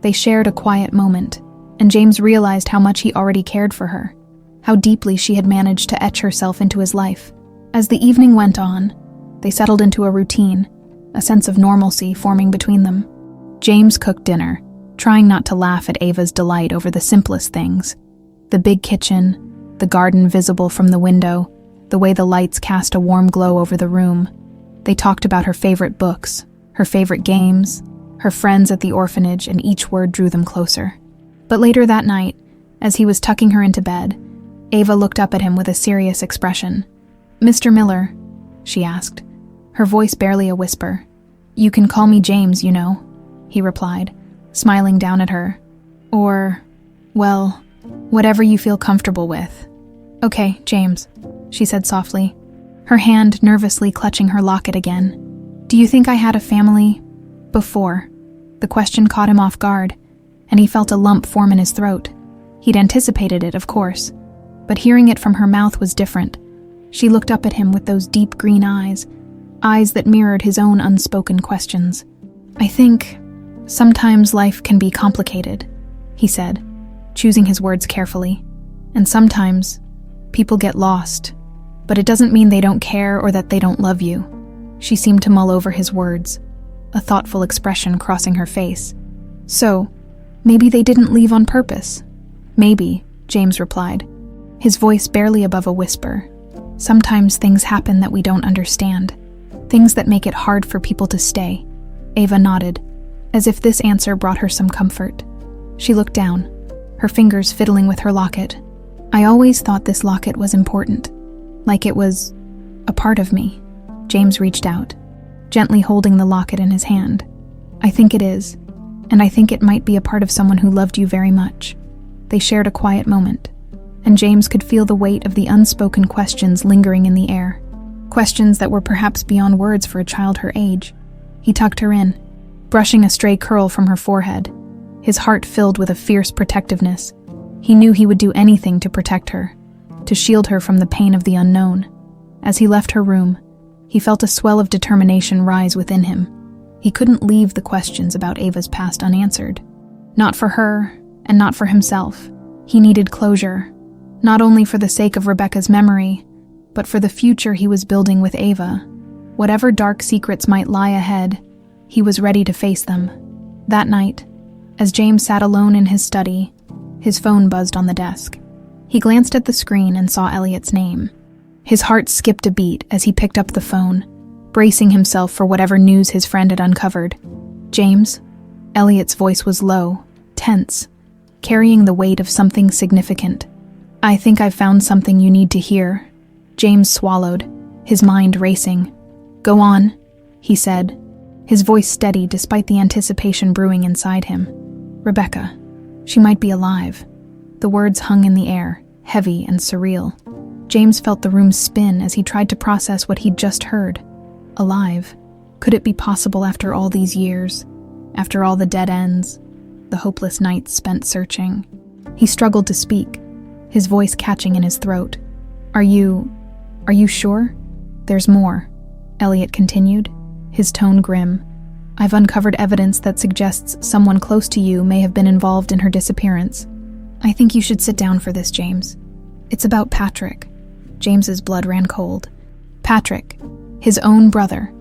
They shared a quiet moment, and James realized how much he already cared for her, how deeply she had managed to etch herself into his life. As the evening went on, they settled into a routine, a sense of normalcy forming between them. James cooked dinner, trying not to laugh at Ava's delight over the simplest things. The big kitchen, the garden visible from the window, the way the lights cast a warm glow over the room. They talked about her favorite books, her favorite games, her friends at the orphanage, and each word drew them closer. But later that night, as he was tucking her into bed, Ava looked up at him with a serious expression. "Mr. Miller," she asked, her voice barely a whisper. "You can call me James, you know," he replied, smiling down at her. "Or, well, whatever you feel comfortable with." "Okay, James," she said softly, her hand nervously clutching her locket again. "Do you think I had a family before?" The question caught him off guard, and he felt a lump form in his throat. He'd anticipated it, of course, but hearing it from her mouth was different. She looked up at him with those deep green eyes that mirrored his own unspoken questions. "I think sometimes life can be complicated," he said, choosing his words carefully. "And sometimes people get lost, but it doesn't mean they don't care or that they don't love you." She seemed to mull over his words, a thoughtful expression crossing her face. "So, maybe they didn't leave on purpose." "Maybe," James replied, his voice barely above a whisper. "Sometimes things happen that we don't understand, things that make it hard for people to stay." Ava nodded, as if this answer brought her some comfort. She looked down, her fingers fiddling with her locket. "I always thought this locket was important, like it was a part of me." James reached out, gently holding the locket in his hand. "I think it is, and I think it might be a part of someone who loved you very much." They shared a quiet moment, and James could feel the weight of the unspoken questions lingering in the air, questions that were perhaps beyond words for a child her age. He tucked her in, brushing a stray curl from her forehead, his heart filled with a fierce protectiveness. He knew he would do anything to protect her, to shield her from the pain of the unknown. As he left her room, he felt a swell of determination rise within him. He couldn't leave the questions about Ava's past unanswered. Not for her, and not for himself. He needed closure, not only for the sake of Rebecca's memory, but for the future he was building with Ava. Whatever dark secrets might lie ahead, he was ready to face them. That night, as James sat alone in his study, his phone buzzed on the desk. He glanced at the screen and saw Elliot's name. His heart skipped a beat as he picked up the phone, bracing himself for whatever news his friend had uncovered. "James?" Elliot's voice was low, tense, carrying the weight of something significant. "I think I've found something you need to hear." James swallowed, his mind racing. "Go on," he said, his voice steady despite the anticipation brewing inside him. "Rebecca. She might be alive." The words hung in the air, heavy and surreal. James felt the room spin as he tried to process what he'd just heard. Alive? Could it be possible after all these years? After all the dead ends? The hopeless nights spent searching? He struggled to speak, his voice catching in his throat. Are you sure?" "There's more," Elliot continued, his tone grim. "I've uncovered evidence that suggests someone close to you may have been involved in her disappearance. I think you should sit down for this, James. It's about Patrick." James's blood ran cold. Patrick, his own brother,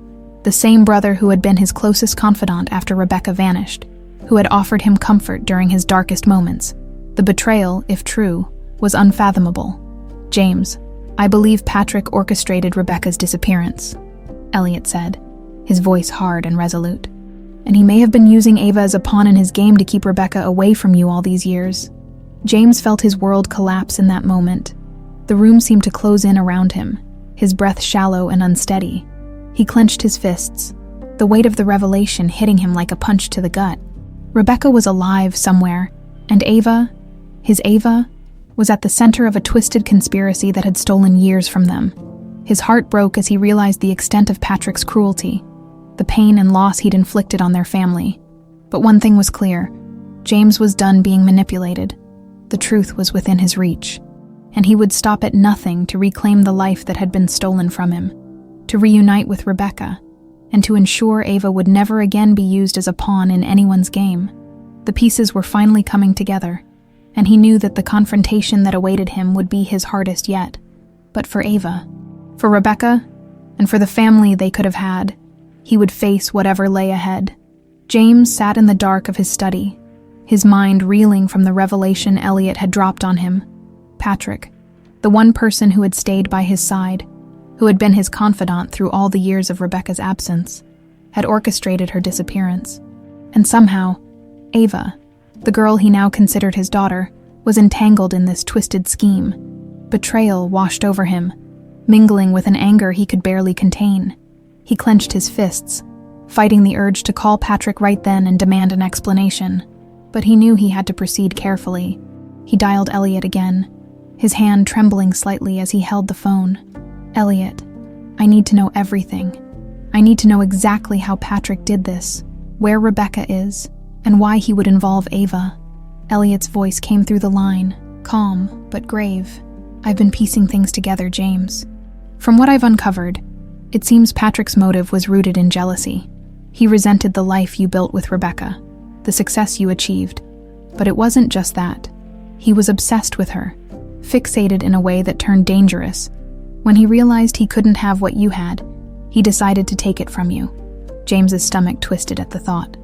the same brother who had been his closest confidant after Rebecca vanished, who had offered him comfort during his darkest moments. The betrayal, if true, was unfathomable. "James, I believe Patrick orchestrated Rebecca's disappearance," Elliot said, his voice hard and resolute. "And he may have been using Ava as a pawn in his game to keep Rebecca away from you all these years." James felt his world collapse in that moment. The room seemed to close in around him, his breath shallow and unsteady. He clenched his fists, the weight of the revelation hitting him like a punch to the gut. Rebecca was alive somewhere, and Ava, his Ava, was at the center of a twisted conspiracy that had stolen years from them. His heart broke as he realized the extent of Patrick's cruelty, the pain and loss he'd inflicted on their family. But one thing was clear: James was done being manipulated. The truth was within his reach, and he would stop at nothing to reclaim the life that had been stolen from him, to reunite with Rebecca, and to ensure Ava would never again be used as a pawn in anyone's game. The pieces were finally coming together, and he knew that the confrontation that awaited him would be his hardest yet. But for Ava, for Rebecca, and for the family they could have had, he would face whatever lay ahead. James sat in the dark of his study, his mind reeling from the revelation Elliot had dropped on him. Patrick, the one person who had stayed by his side, who had been his confidant through all the years of Rebecca's absence, had orchestrated her disappearance. And somehow, Ava, the girl he now considered his daughter, was entangled in this twisted scheme. Betrayal washed over him, mingling with an anger he could barely contain. He clenched his fists, fighting the urge to call Patrick right then and demand an explanation. But he knew he had to proceed carefully. He dialed Elliot again, his hand trembling slightly as he held the phone. "Elliot, I need to know everything. I need to know exactly how Patrick did this, where Rebecca is, and why he would involve Ava." Elliot's voice came through the line, calm but grave. "I've been piecing things together, James. From what I've uncovered, it seems Patrick's motive was rooted in jealousy. He resented the life you built with Rebecca, the success you achieved. But it wasn't just that. He was obsessed with her, fixated in a way that turned dangerous. When he realized he couldn't have what you had, he decided to take it from you." James's stomach twisted at the thought.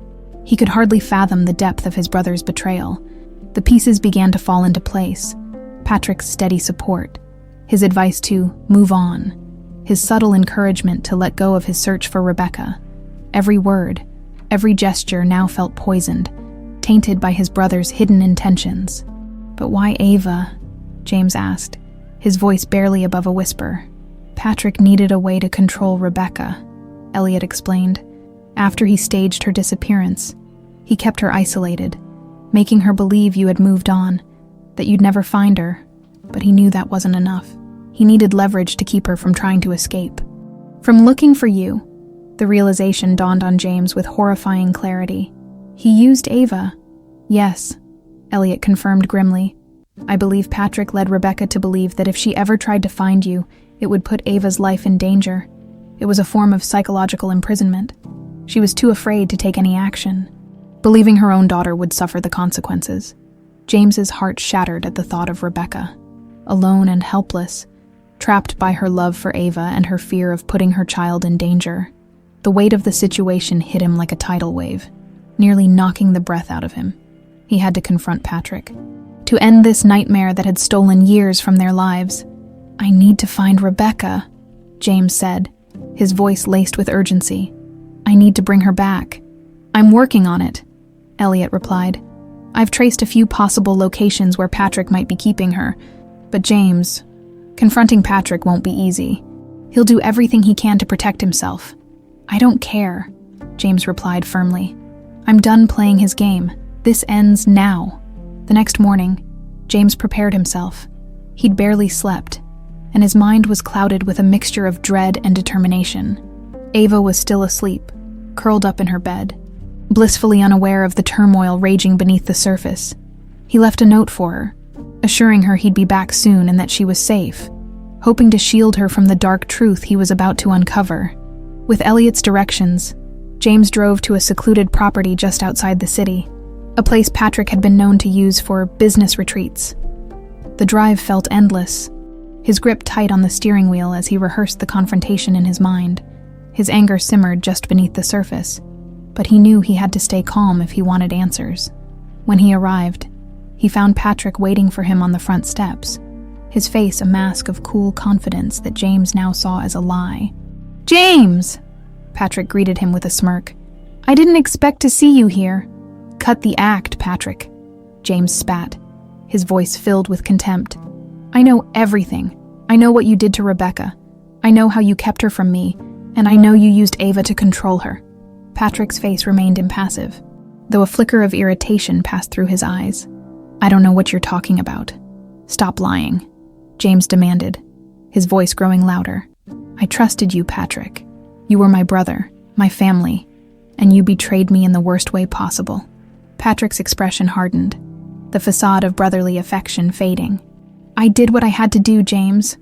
He could hardly fathom the depth of his brother's betrayal. The pieces began to fall into place. Patrick's steady support, his advice to move on, his subtle encouragement to let go of his search for Rebecca. Every word, every gesture now felt poisoned, tainted by his brother's hidden intentions. "But why Ava?" James asked, his voice barely above a whisper. "Patrick needed a way to control Rebecca," Elliot explained. "After he staged her disappearance, he kept her isolated, making her believe you had moved on, that you'd never find her. But he knew that wasn't enough. He needed leverage to keep her from trying to escape. From looking for you," the realization dawned on James with horrifying clarity. "He used Ava." "Yes," Elliot confirmed grimly. "I believe Patrick led Rebecca to believe that if she ever tried to find you, it would put Ava's life in danger. It was a form of psychological imprisonment. She was too afraid to take any action, believing her own daughter would suffer the consequences." James's heart shattered at the thought of Rebecca, alone and helpless, trapped by her love for Ava and her fear of putting her child in danger. The weight of the situation hit him like a tidal wave, nearly knocking the breath out of him. He had to confront Patrick, to end this nightmare that had stolen years from their lives. "I need to find Rebecca," James said, his voice laced with urgency. "I need to bring her back. I'm working on it," Elliot replied. "I've traced a few possible locations where Patrick might be keeping her. But James, confronting Patrick won't be easy. He'll do everything he can to protect himself." "I don't care," James replied firmly. "I'm done playing his game. This ends now." The next morning, James prepared himself. He'd barely slept, and his mind was clouded with a mixture of dread and determination. Ava was still asleep, curled up in her bed, blissfully unaware of the turmoil raging beneath the surface. He left a note for her, assuring her he'd be back soon and that she was safe, hoping to shield her from the dark truth he was about to uncover. With Elliot's directions, James drove to a secluded property just outside the city, a place Patrick had been known to use for business retreats. The drive felt endless, his grip tight on the steering wheel as he rehearsed the confrontation in his mind. His anger simmered just beneath the surface, but he knew he had to stay calm if he wanted answers. When he arrived, he found Patrick waiting for him on the front steps, his face a mask of cool confidence that James now saw as a lie. "James!" Patrick greeted him with a smirk. "I didn't expect to see you here." "Cut the act, Patrick," James spat, his voice filled with contempt. "I know everything. I know what you did to Rebecca. I know how you kept her from me, and I know you used Ava to control her." Patrick's face remained impassive, though a flicker of irritation passed through his eyes. "I don't know what you're talking about." "Stop lying," James demanded, his voice growing louder. "I trusted you, Patrick. You were my brother, my family, and you betrayed me in the worst way possible." Patrick's expression hardened, the facade of brotherly affection fading. "I did what I had to do, James.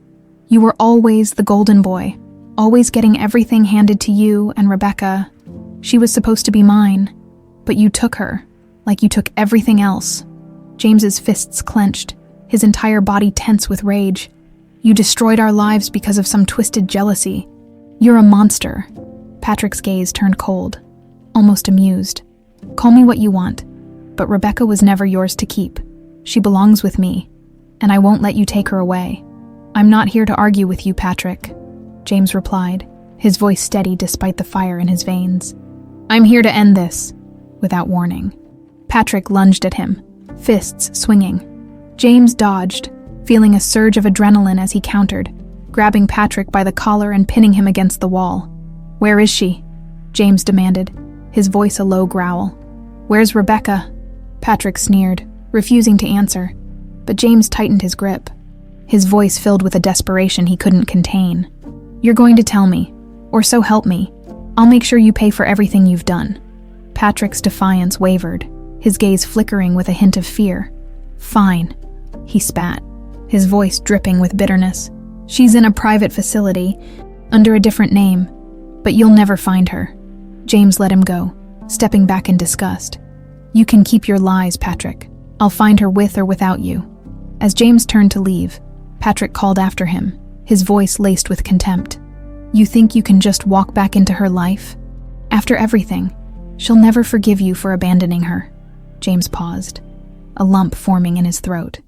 You were always the golden boy, always getting everything handed to you and Rebecca. She was supposed to be mine, but you took her, like you took everything else." James's fists clenched, his entire body tense with rage. "You destroyed our lives because of some twisted jealousy. You're a monster." Patrick's gaze turned cold, almost amused. "Call me what you want, but Rebecca was never yours to keep. She belongs with me, and I won't let you take her away." "I'm not here to argue with you, Patrick," James replied, his voice steady despite the fire in his veins. "I'm here to end this," without warning. Patrick lunged at him, fists swinging. James dodged, feeling a surge of adrenaline as he countered, grabbing Patrick by the collar and pinning him against the wall. "Where is she?" James demanded, his voice a low growl. "Where's Rebecca?" Patrick sneered, refusing to answer, but James tightened his grip, his voice filled with a desperation he couldn't contain. "You're going to tell me, or so help me. I'll make sure you pay for everything you've done." Patrick's defiance wavered, his gaze flickering with a hint of fear. "Fine," he spat, his voice dripping with bitterness. "She's in a private facility, under a different name, but you'll never find her." James let him go, stepping back in disgust. "You can keep your lies, Patrick. I'll find her with or without you." As James turned to leave, Patrick called after him, his voice laced with contempt. "You think you can just walk back into her life? After everything, she'll never forgive you for abandoning her." James paused, a lump forming in his throat.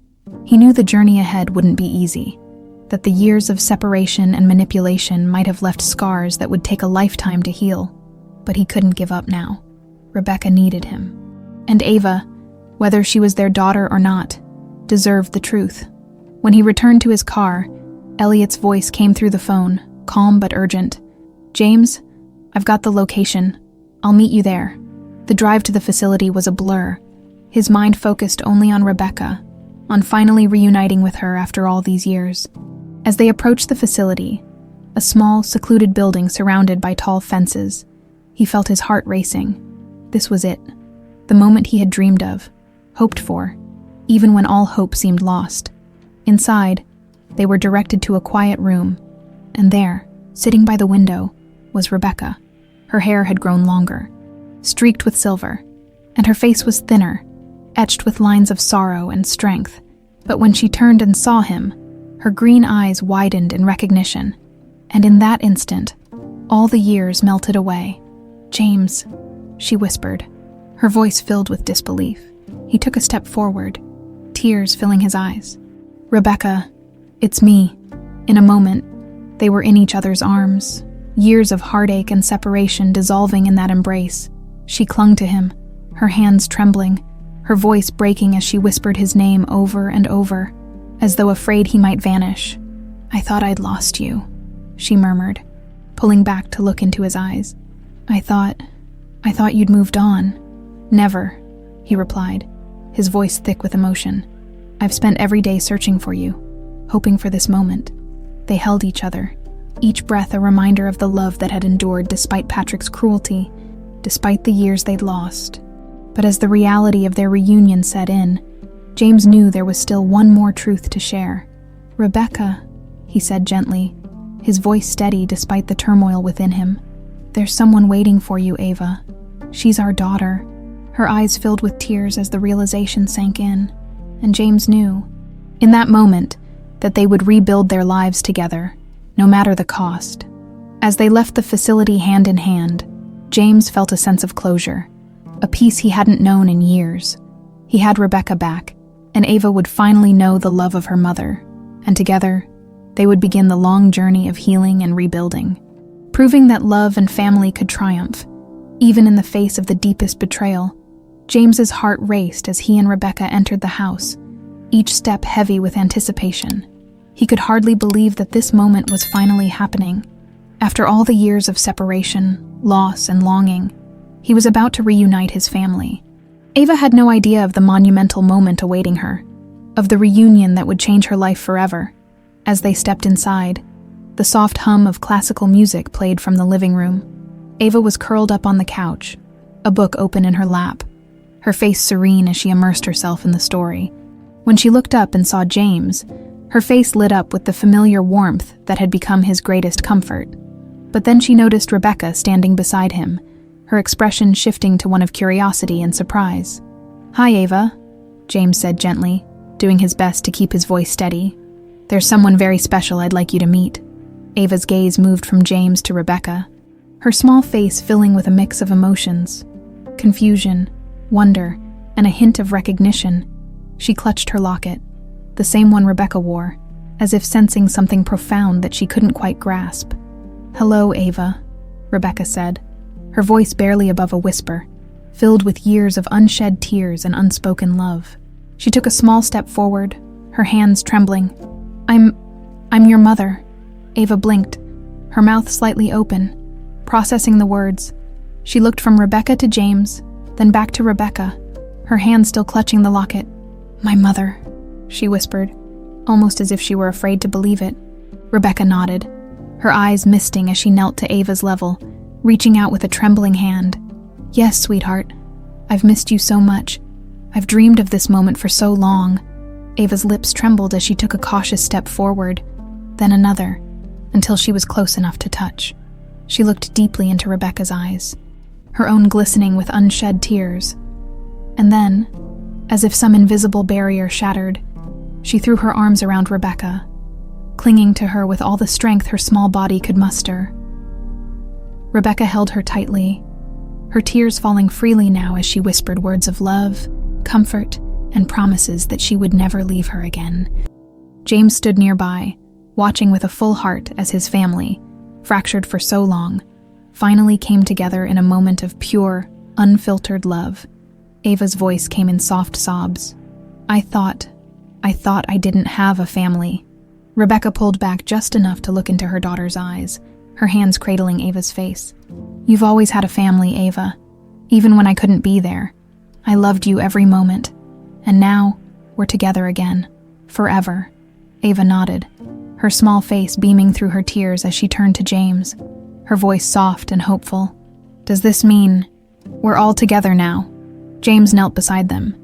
He knew the journey ahead wouldn't be easy, that the years of separation and manipulation might have left scars that would take a lifetime to heal, but he couldn't give up now. Rebecca needed him. And Ava, whether she was their daughter or not, deserved the truth. When he returned to his car, Elliot's voice came through the phone, calm but urgent. "James, I've got the location. I'll meet you there." The drive to the facility was a blur, his mind focused only on Rebecca, on finally reuniting with her after all these years. As they approached the facility, a small, secluded building surrounded by tall fences, he felt his heart racing. This was it, the moment he had dreamed of, hoped for, even when all hope seemed lost. Inside, they were directed to a quiet room, and there, sitting by the window, was Rebecca. Her hair had grown longer, streaked with silver, and her face was thinner, etched with lines of sorrow and strength. But when she turned and saw him, her green eyes widened in recognition, and in that instant, all the years melted away. "James," she whispered, her voice filled with disbelief. He took a step forward, tears filling his eyes. "Rebecca, it's me." In a moment, they were in each other's arms, years of heartache and separation dissolving in that embrace. She clung to him, her hands trembling, her voice breaking as she whispered his name over and over, as though afraid he might vanish. "I thought I'd lost you," she murmured, pulling back to look into his eyes. I thought you'd moved on." "Never," he replied, his voice thick with emotion. "I've spent every day searching for you, hoping for this moment." They held each other, each breath a reminder of the love that had endured despite Patrick's cruelty, despite the years they'd lost. But as the reality of their reunion set in, James knew there was still one more truth to share. "Rebecca," he said gently, his voice steady despite the turmoil within him. "There's someone waiting for you, Ava. She's our daughter." Her eyes filled with tears as the realization sank in, and James knew, in that moment, that they would rebuild their lives together, no matter the cost. As they left the facility hand in hand, James felt a sense of closure, a peace he hadn't known in years. He had Rebecca back, and Ava would finally know the love of her mother, and together, they would begin the long journey of healing and rebuilding, proving that love and family could triumph, even in the face of the deepest betrayal. James's heart raced as he and Rebecca entered the house, each step heavy with anticipation. He could hardly believe that this moment was finally happening. After all the years of separation, loss, and longing, he was about to reunite his family. Ava had no idea of the monumental moment awaiting her, of the reunion that would change her life forever. As they stepped inside, the soft hum of classical music played from the living room. Ava was curled up on the couch, a book open in her lap, her face serene as she immersed herself in the story. When she looked up and saw James, her face lit up with the familiar warmth that had become his greatest comfort. But then she noticed Rebecca standing beside him, her expression shifting to one of curiosity and surprise. "Hi, Ava," James said gently, doing his best to keep his voice steady. "There's someone very special I'd like you to meet." Ava's gaze moved from James to Rebecca, her small face filling with a mix of emotions, confusion, wonder, and a hint of recognition. She clutched her locket, the same one Rebecca wore, as if sensing something profound that she couldn't quite grasp. "Hello, Ava," Rebecca said, her voice barely above a whisper, filled with years of unshed tears and unspoken love. She took a small step forward, her hands trembling. I'm your mother." Ava blinked, her mouth slightly open, processing the words. She looked from Rebecca to James, then back to Rebecca, her hand still clutching the locket. "My mother," she whispered, almost as if she were afraid to believe it. Rebecca nodded, her eyes misting as she knelt to Ava's level, reaching out with a trembling hand. "Yes, sweetheart. I've missed you so much. I've dreamed of this moment for so long." Ava's lips trembled as she took a cautious step forward, then another, until she was close enough to touch. She looked deeply into Rebecca's eyes, her own glistening with unshed tears. And then, as if some invisible barrier shattered, she threw her arms around Rebecca, clinging to her with all the strength her small body could muster. Rebecca held her tightly, her tears falling freely now as she whispered words of love, comfort, and promises that she would never leave her again. James stood nearby, watching with a full heart as his family, fractured for so long, finally came together in a moment of pure, unfiltered love. Ava's voice came in soft sobs. I thought I didn't have a family." Rebecca pulled back just enough to look into her daughter's eyes, her hands cradling Ava's face. "You've always had a family, Ava, even when I couldn't be there. I loved you every moment. And now, we're together again. Forever." Ava nodded, her small face beaming through her tears as she turned to James, her voice soft and hopeful. "Does this mean we're all together now?" James knelt beside them,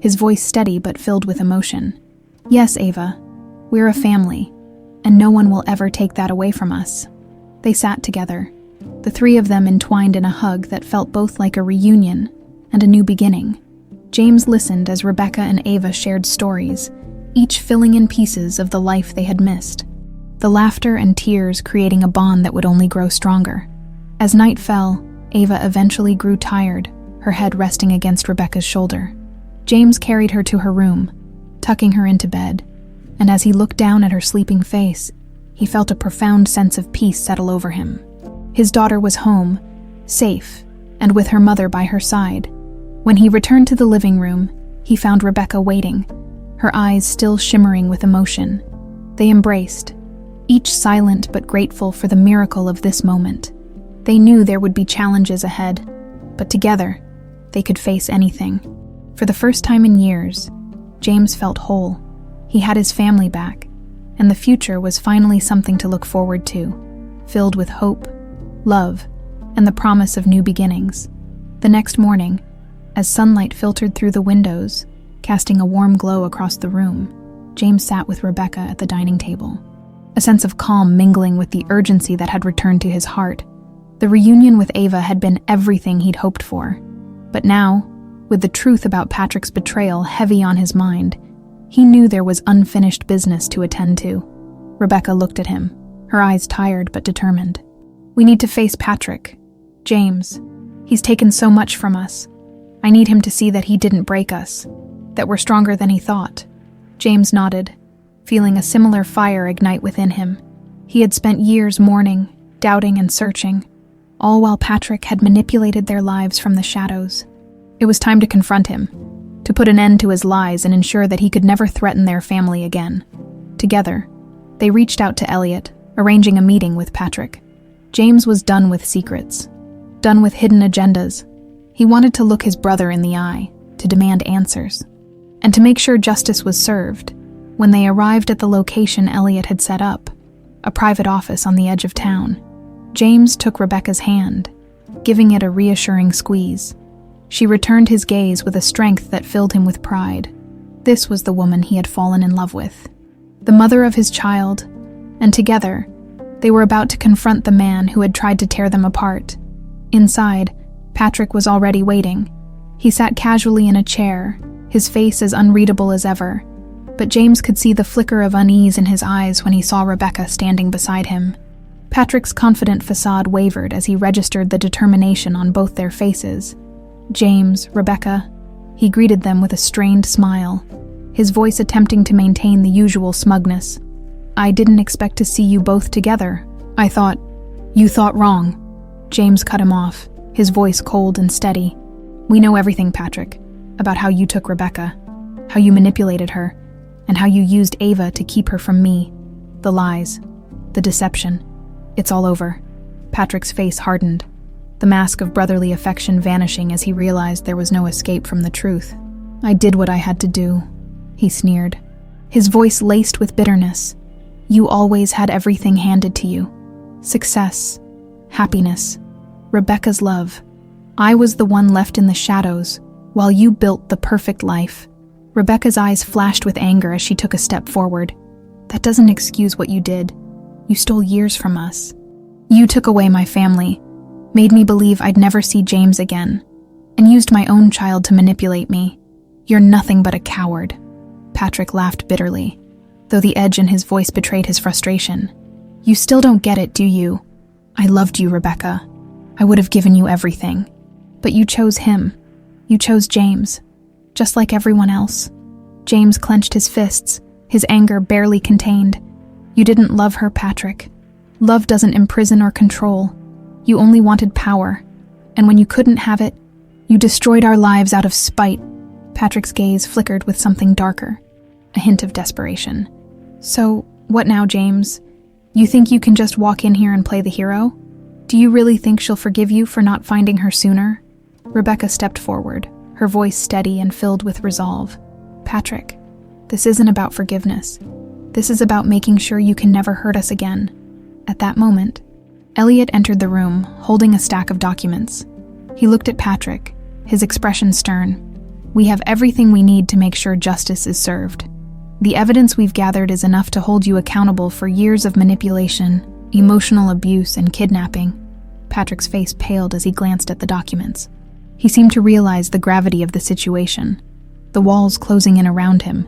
his voice steady but filled with emotion. "Yes, Ava, we're a family, and no one will ever take that away from us." They sat together, the three of them entwined in a hug that felt both like a reunion and a new beginning. James listened as Rebecca and Ava shared stories, each filling in pieces of the life they had missed, the laughter and tears creating a bond that would only grow stronger. As night fell, Ava eventually grew tired, her head resting against Rebecca's shoulder. James carried her to her room, tucking her into bed, and as he looked down at her sleeping face, he felt a profound sense of peace settle over him. His daughter was home, safe, and with her mother by her side, When he returned to the living room, he found Rebecca waiting, her eyes still shimmering with emotion. They embraced, each silent but grateful for the miracle of this moment. They knew there would be challenges ahead, but together, they could face anything. For the first time in years, James felt whole. He had his family back, and the future was finally something to look forward to, filled with hope, love, and the promise of new beginnings. The next morning, as sunlight filtered through the windows, casting a warm glow across the room, James sat with Rebecca at the dining table, a sense of calm mingling with the urgency that had returned to his heart. The reunion with Ava had been everything he'd hoped for, but now, with the truth about Patrick's betrayal heavy on his mind, he knew there was unfinished business to attend to. Rebecca looked at him, her eyes tired but determined. "We need to face Patrick. James, he's taken so much from us. I need him to see that he didn't break us, that we're stronger than he thought." James nodded, feeling a similar fire ignite within him. He had spent years mourning, doubting, and searching, all while Patrick had manipulated their lives from the shadows. It was time to confront him, to put an end to his lies and ensure that he could never threaten their family again. Together, they reached out to Elliot, arranging a meeting with Patrick. James was done with secrets, done with hidden agendas. He wanted to look his brother in the eye, to demand answers, and to make sure justice was served. When they arrived at the location Elliot had set up, a private office on the edge of town, James took Rebecca's hand, giving it a reassuring squeeze. She returned his gaze with a strength that filled him with pride. This was the woman he had fallen in love with, the mother of his child, and together, they were about to confront the man who had tried to tear them apart. Inside, Patrick was already waiting. He sat casually in a chair, his face as unreadable as ever, but James could see the flicker of unease in his eyes when he saw Rebecca standing beside him. Patrick's confident facade wavered as he registered the determination on both their faces. "James, Rebecca," he greeted them with a strained smile, his voice attempting to maintain the usual smugness. "I didn't expect to see you both together. You thought wrong." James cut him off, his voice cold and steady. "We know everything, Patrick, about how you took Rebecca, how you manipulated her, and how you used Ava to keep her from me. The lies, the deception. It's all over." Patrick's face hardened, the mask of brotherly affection vanishing as he realized there was no escape from the truth. "I did what I had to do," he sneered, his voice laced with bitterness. "You always had everything handed to you. Success, happiness, Rebecca's love. I was the one left in the shadows, while you built the perfect life." Rebecca's eyes flashed with anger as she took a step forward. "That doesn't excuse what you did. You stole years from us. You took away my family, made me believe I'd never see James again, and used my own child to manipulate me. You're nothing but a coward." Patrick laughed bitterly, though the edge in his voice betrayed his frustration. "You still don't get it, do you? I loved you, Rebecca. I would have given you everything. But you chose him. You chose James, just like everyone else." James clenched his fists, his anger barely contained. "You didn't love her, Patrick. Love doesn't imprison or control. You only wanted power, and when you couldn't have it, you destroyed our lives out of spite." Patrick's gaze flickered with something darker, a hint of desperation. "So, what now, James? You think you can just walk in here and play the hero? Do you really think she'll forgive you for not finding her sooner?" Rebecca stepped forward, her voice steady and filled with resolve. "Patrick, this isn't about forgiveness. This is about making sure you can never hurt us again." At that moment, Elliot entered the room, holding a stack of documents. He looked at Patrick, his expression stern. "We have everything we need to make sure justice is served. The evidence we've gathered is enough to hold you accountable for years of manipulation, emotional abuse, and kidnapping." Patrick's face paled as he glanced at the documents. He seemed to realize the gravity of the situation, the walls closing in around him.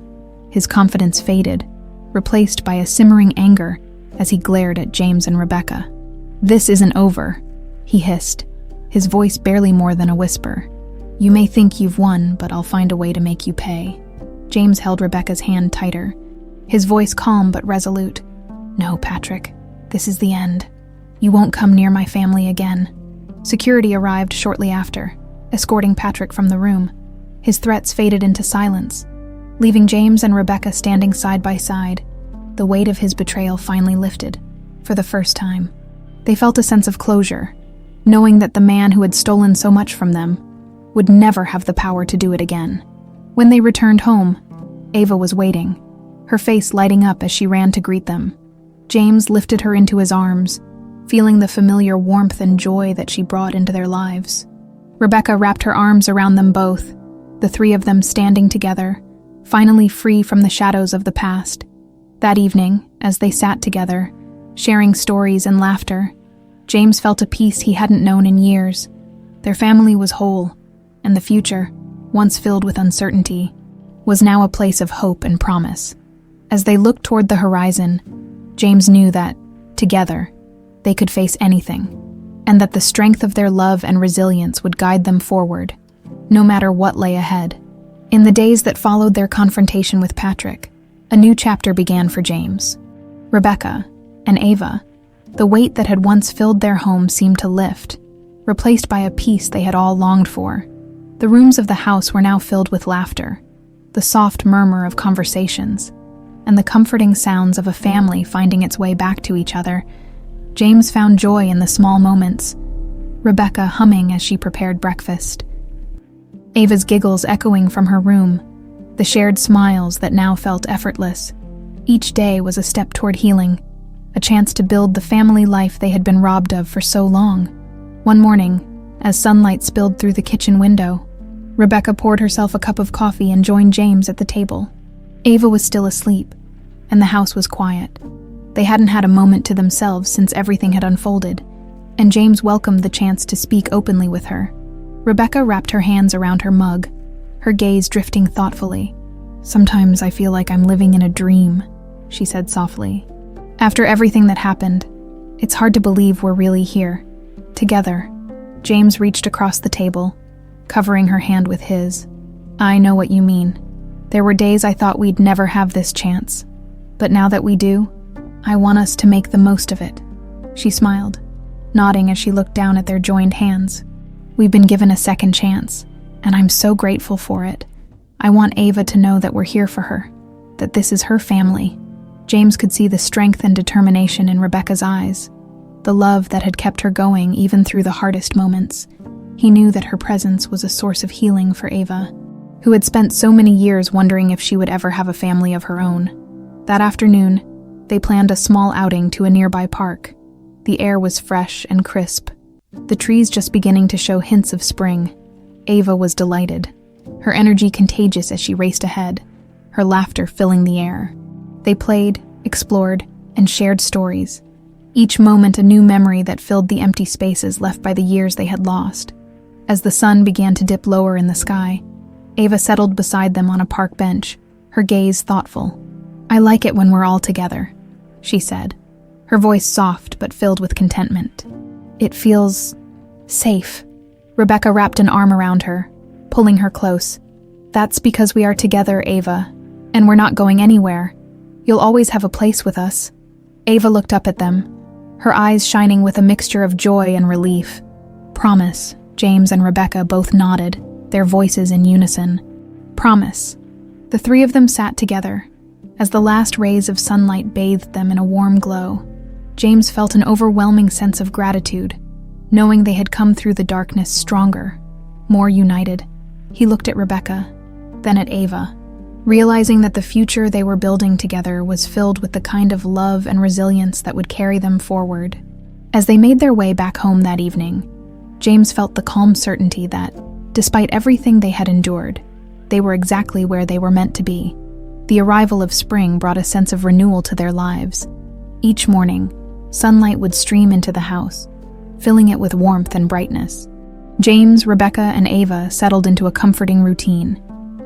His confidence faded, replaced by a simmering anger as he glared at James and Rebecca. "This isn't over," he hissed, his voice barely more than a whisper. "You may think you've won, but I'll find a way to make you pay." James held Rebecca's hand tighter, his voice calm but resolute. "No, Patrick, this is the end. You won't come near my family again." Security arrived shortly after, escorting Patrick from the room. His threats faded into silence, leaving James and Rebecca standing side by side. The weight of his betrayal finally lifted, for the first time. They felt a sense of closure, knowing that the man who had stolen so much from them would never have the power to do it again. When they returned home, Ava was waiting, her face lighting up as she ran to greet them. James lifted her into his arms, feeling the familiar warmth and joy that she brought into their lives. Rebecca wrapped her arms around them both, the three of them standing together, finally free from the shadows of the past. That evening, as they sat together, sharing stories and laughter, James felt a peace he hadn't known in years. Their family was whole, and the future, once filled with uncertainty, was now a place of hope and promise. As they looked toward the horizon, James knew that, together, they could face anything, and that the strength of their love and resilience would guide them forward, no matter what lay ahead. In the days that followed their confrontation with Patrick, a new chapter began for James. Rebecca and Ava, the weight that had once filled their home seemed to lift, replaced by a peace they had all longed for. The rooms of the house were now filled with laughter, the soft murmur of conversations, and the comforting sounds of a family finding its way back to each other. James found joy in the small moments, Rebecca humming as she prepared breakfast, Ava's giggles echoing from her room, the shared smiles that now felt effortless. Each day was a step toward healing, a chance to build the family life they had been robbed of for so long. One morning, as sunlight spilled through the kitchen window, Rebecca poured herself a cup of coffee and joined James at the table. Ava was still asleep, and the house was quiet. They hadn't had a moment to themselves since everything had unfolded, and James welcomed the chance to speak openly with her. Rebecca wrapped her hands around her mug, her gaze drifting thoughtfully. "Sometimes I feel like I'm living in a dream," she said softly. "After everything that happened, it's hard to believe we're really here, together." James reached across the table, covering her hand with his. "I know what you mean. There were days I thought we'd never have this chance. But now that we do, I want us to make the most of it." She smiled, nodding as she looked down at their joined hands. "We've been given a second chance, and I'm so grateful for it. I want Ava to know that we're here for her, that this is her family." James could see the strength and determination in Rebecca's eyes, the love that had kept her going even through the hardest moments. He knew that her presence was a source of healing for Ava, who had spent so many years wondering if she would ever have a family of her own. That afternoon, they planned a small outing to a nearby park. The air was fresh and crisp, the trees just beginning to show hints of spring. Ava was delighted, her energy contagious as she raced ahead, her laughter filling the air. They played, explored, and shared stories, each moment a new memory that filled the empty spaces left by the years they had lost. As the sun began to dip lower in the sky, Ava settled beside them on a park bench, her gaze thoughtful. "I like it when we're all together," she said, her voice soft but filled with contentment. "It feels safe." Rebecca wrapped an arm around her, pulling her close. "That's because we are together, Ava, and we're not going anywhere. You'll always have a place with us." Ava looked up at them, her eyes shining with a mixture of joy and relief. "Promise," James and Rebecca both nodded, their voices in unison. "Promise." The three of them sat together, as the last rays of sunlight bathed them in a warm glow. James felt an overwhelming sense of gratitude, knowing they had come through the darkness stronger, more united. He looked at Rebecca, then at Ava, realizing that the future they were building together was filled with the kind of love and resilience that would carry them forward. As they made their way back home that evening, James felt the calm certainty that, despite everything they had endured, they were exactly where they were meant to be. The arrival of spring brought a sense of renewal to their lives. Each morning, sunlight would stream into the house, filling it with warmth and brightness. James, Rebecca, and Ava settled into a comforting routine,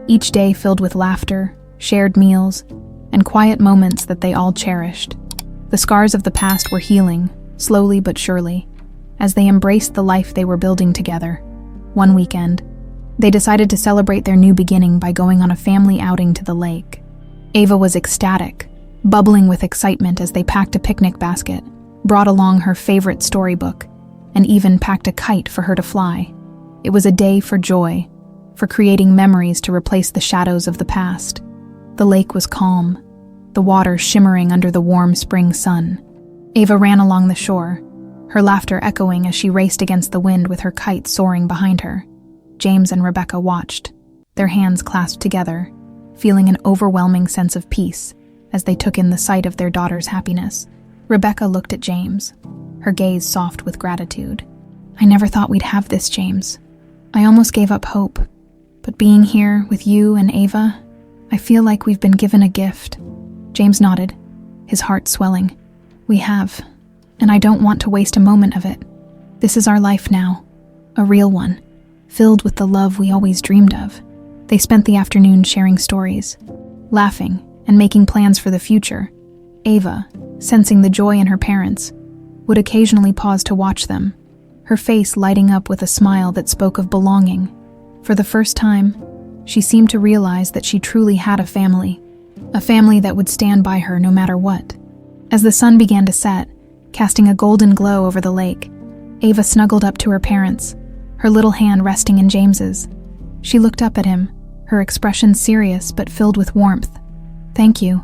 each day filled with laughter, shared meals, and quiet moments that they all cherished. The scars of the past were healing, slowly but surely, as they embraced the life they were building together. One weekend, they decided to celebrate their new beginning by going on a family outing to the lake. Ava was ecstatic, bubbling with excitement as they packed a picnic basket, brought along her favorite storybook, and even packed a kite for her to fly. It was a day for joy, for creating memories to replace the shadows of the past. The lake was calm, the water shimmering under the warm spring sun. Ava ran along the shore, her laughter echoing as she raced against the wind with her kite soaring behind her. James and Rebecca watched, their hands clasped together, feeling an overwhelming sense of peace as they took in the sight of their daughter's happiness. Rebecca looked at James, her gaze soft with gratitude. "I never thought we'd have this, James. I almost gave up hope. But being here with you and Ava, I feel like we've been given a gift." James nodded, his heart swelling. "We have, and I don't want to waste a moment of it. This is our life now, a real one, filled with the love we always dreamed of." They spent the afternoon sharing stories, laughing, and making plans for the future. Ava, sensing the joy in her parents, would occasionally pause to watch them, her face lighting up with a smile that spoke of belonging. For the first time, she seemed to realize that she truly had a family that would stand by her no matter what. As the sun began to set, casting a golden glow over the lake, Ava snuggled up to her parents, her little hand resting in James's. She looked up at him, her expression serious but filled with warmth. "Thank you,"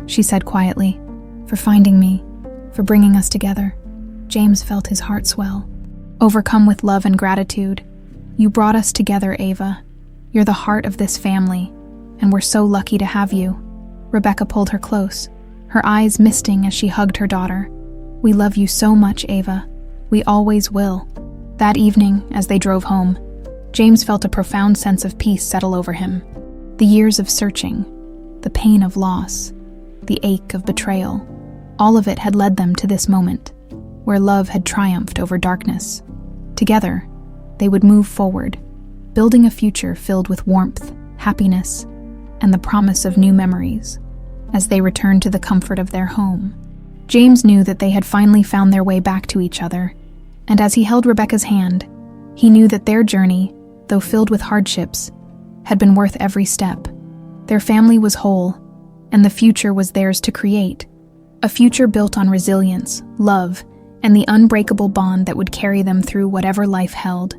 she said quietly, "for finding me, for bringing us together." James felt his heart swell, overcome with love and gratitude. "You brought us together, Ava. You're the heart of this family, and we're so lucky to have you." Rebecca pulled her close, her eyes misting as she hugged her daughter. "We love you so much, Ava. We always will." That evening, as they drove home, James felt a profound sense of peace settle over him. The years of searching, the pain of loss, the ache of betrayal, all of it had led them to this moment, where love had triumphed over darkness. Together, they would move forward, building a future filled with warmth, happiness, and the promise of new memories. As they returned to the comfort of their home, James knew that they had finally found their way back to each other, and as he held Rebecca's hand, he knew that their journey, though filled with hardships, had been worth every step. Their family was whole, and the future was theirs to create. A future built on resilience, love, and the unbreakable bond that would carry them through whatever life held.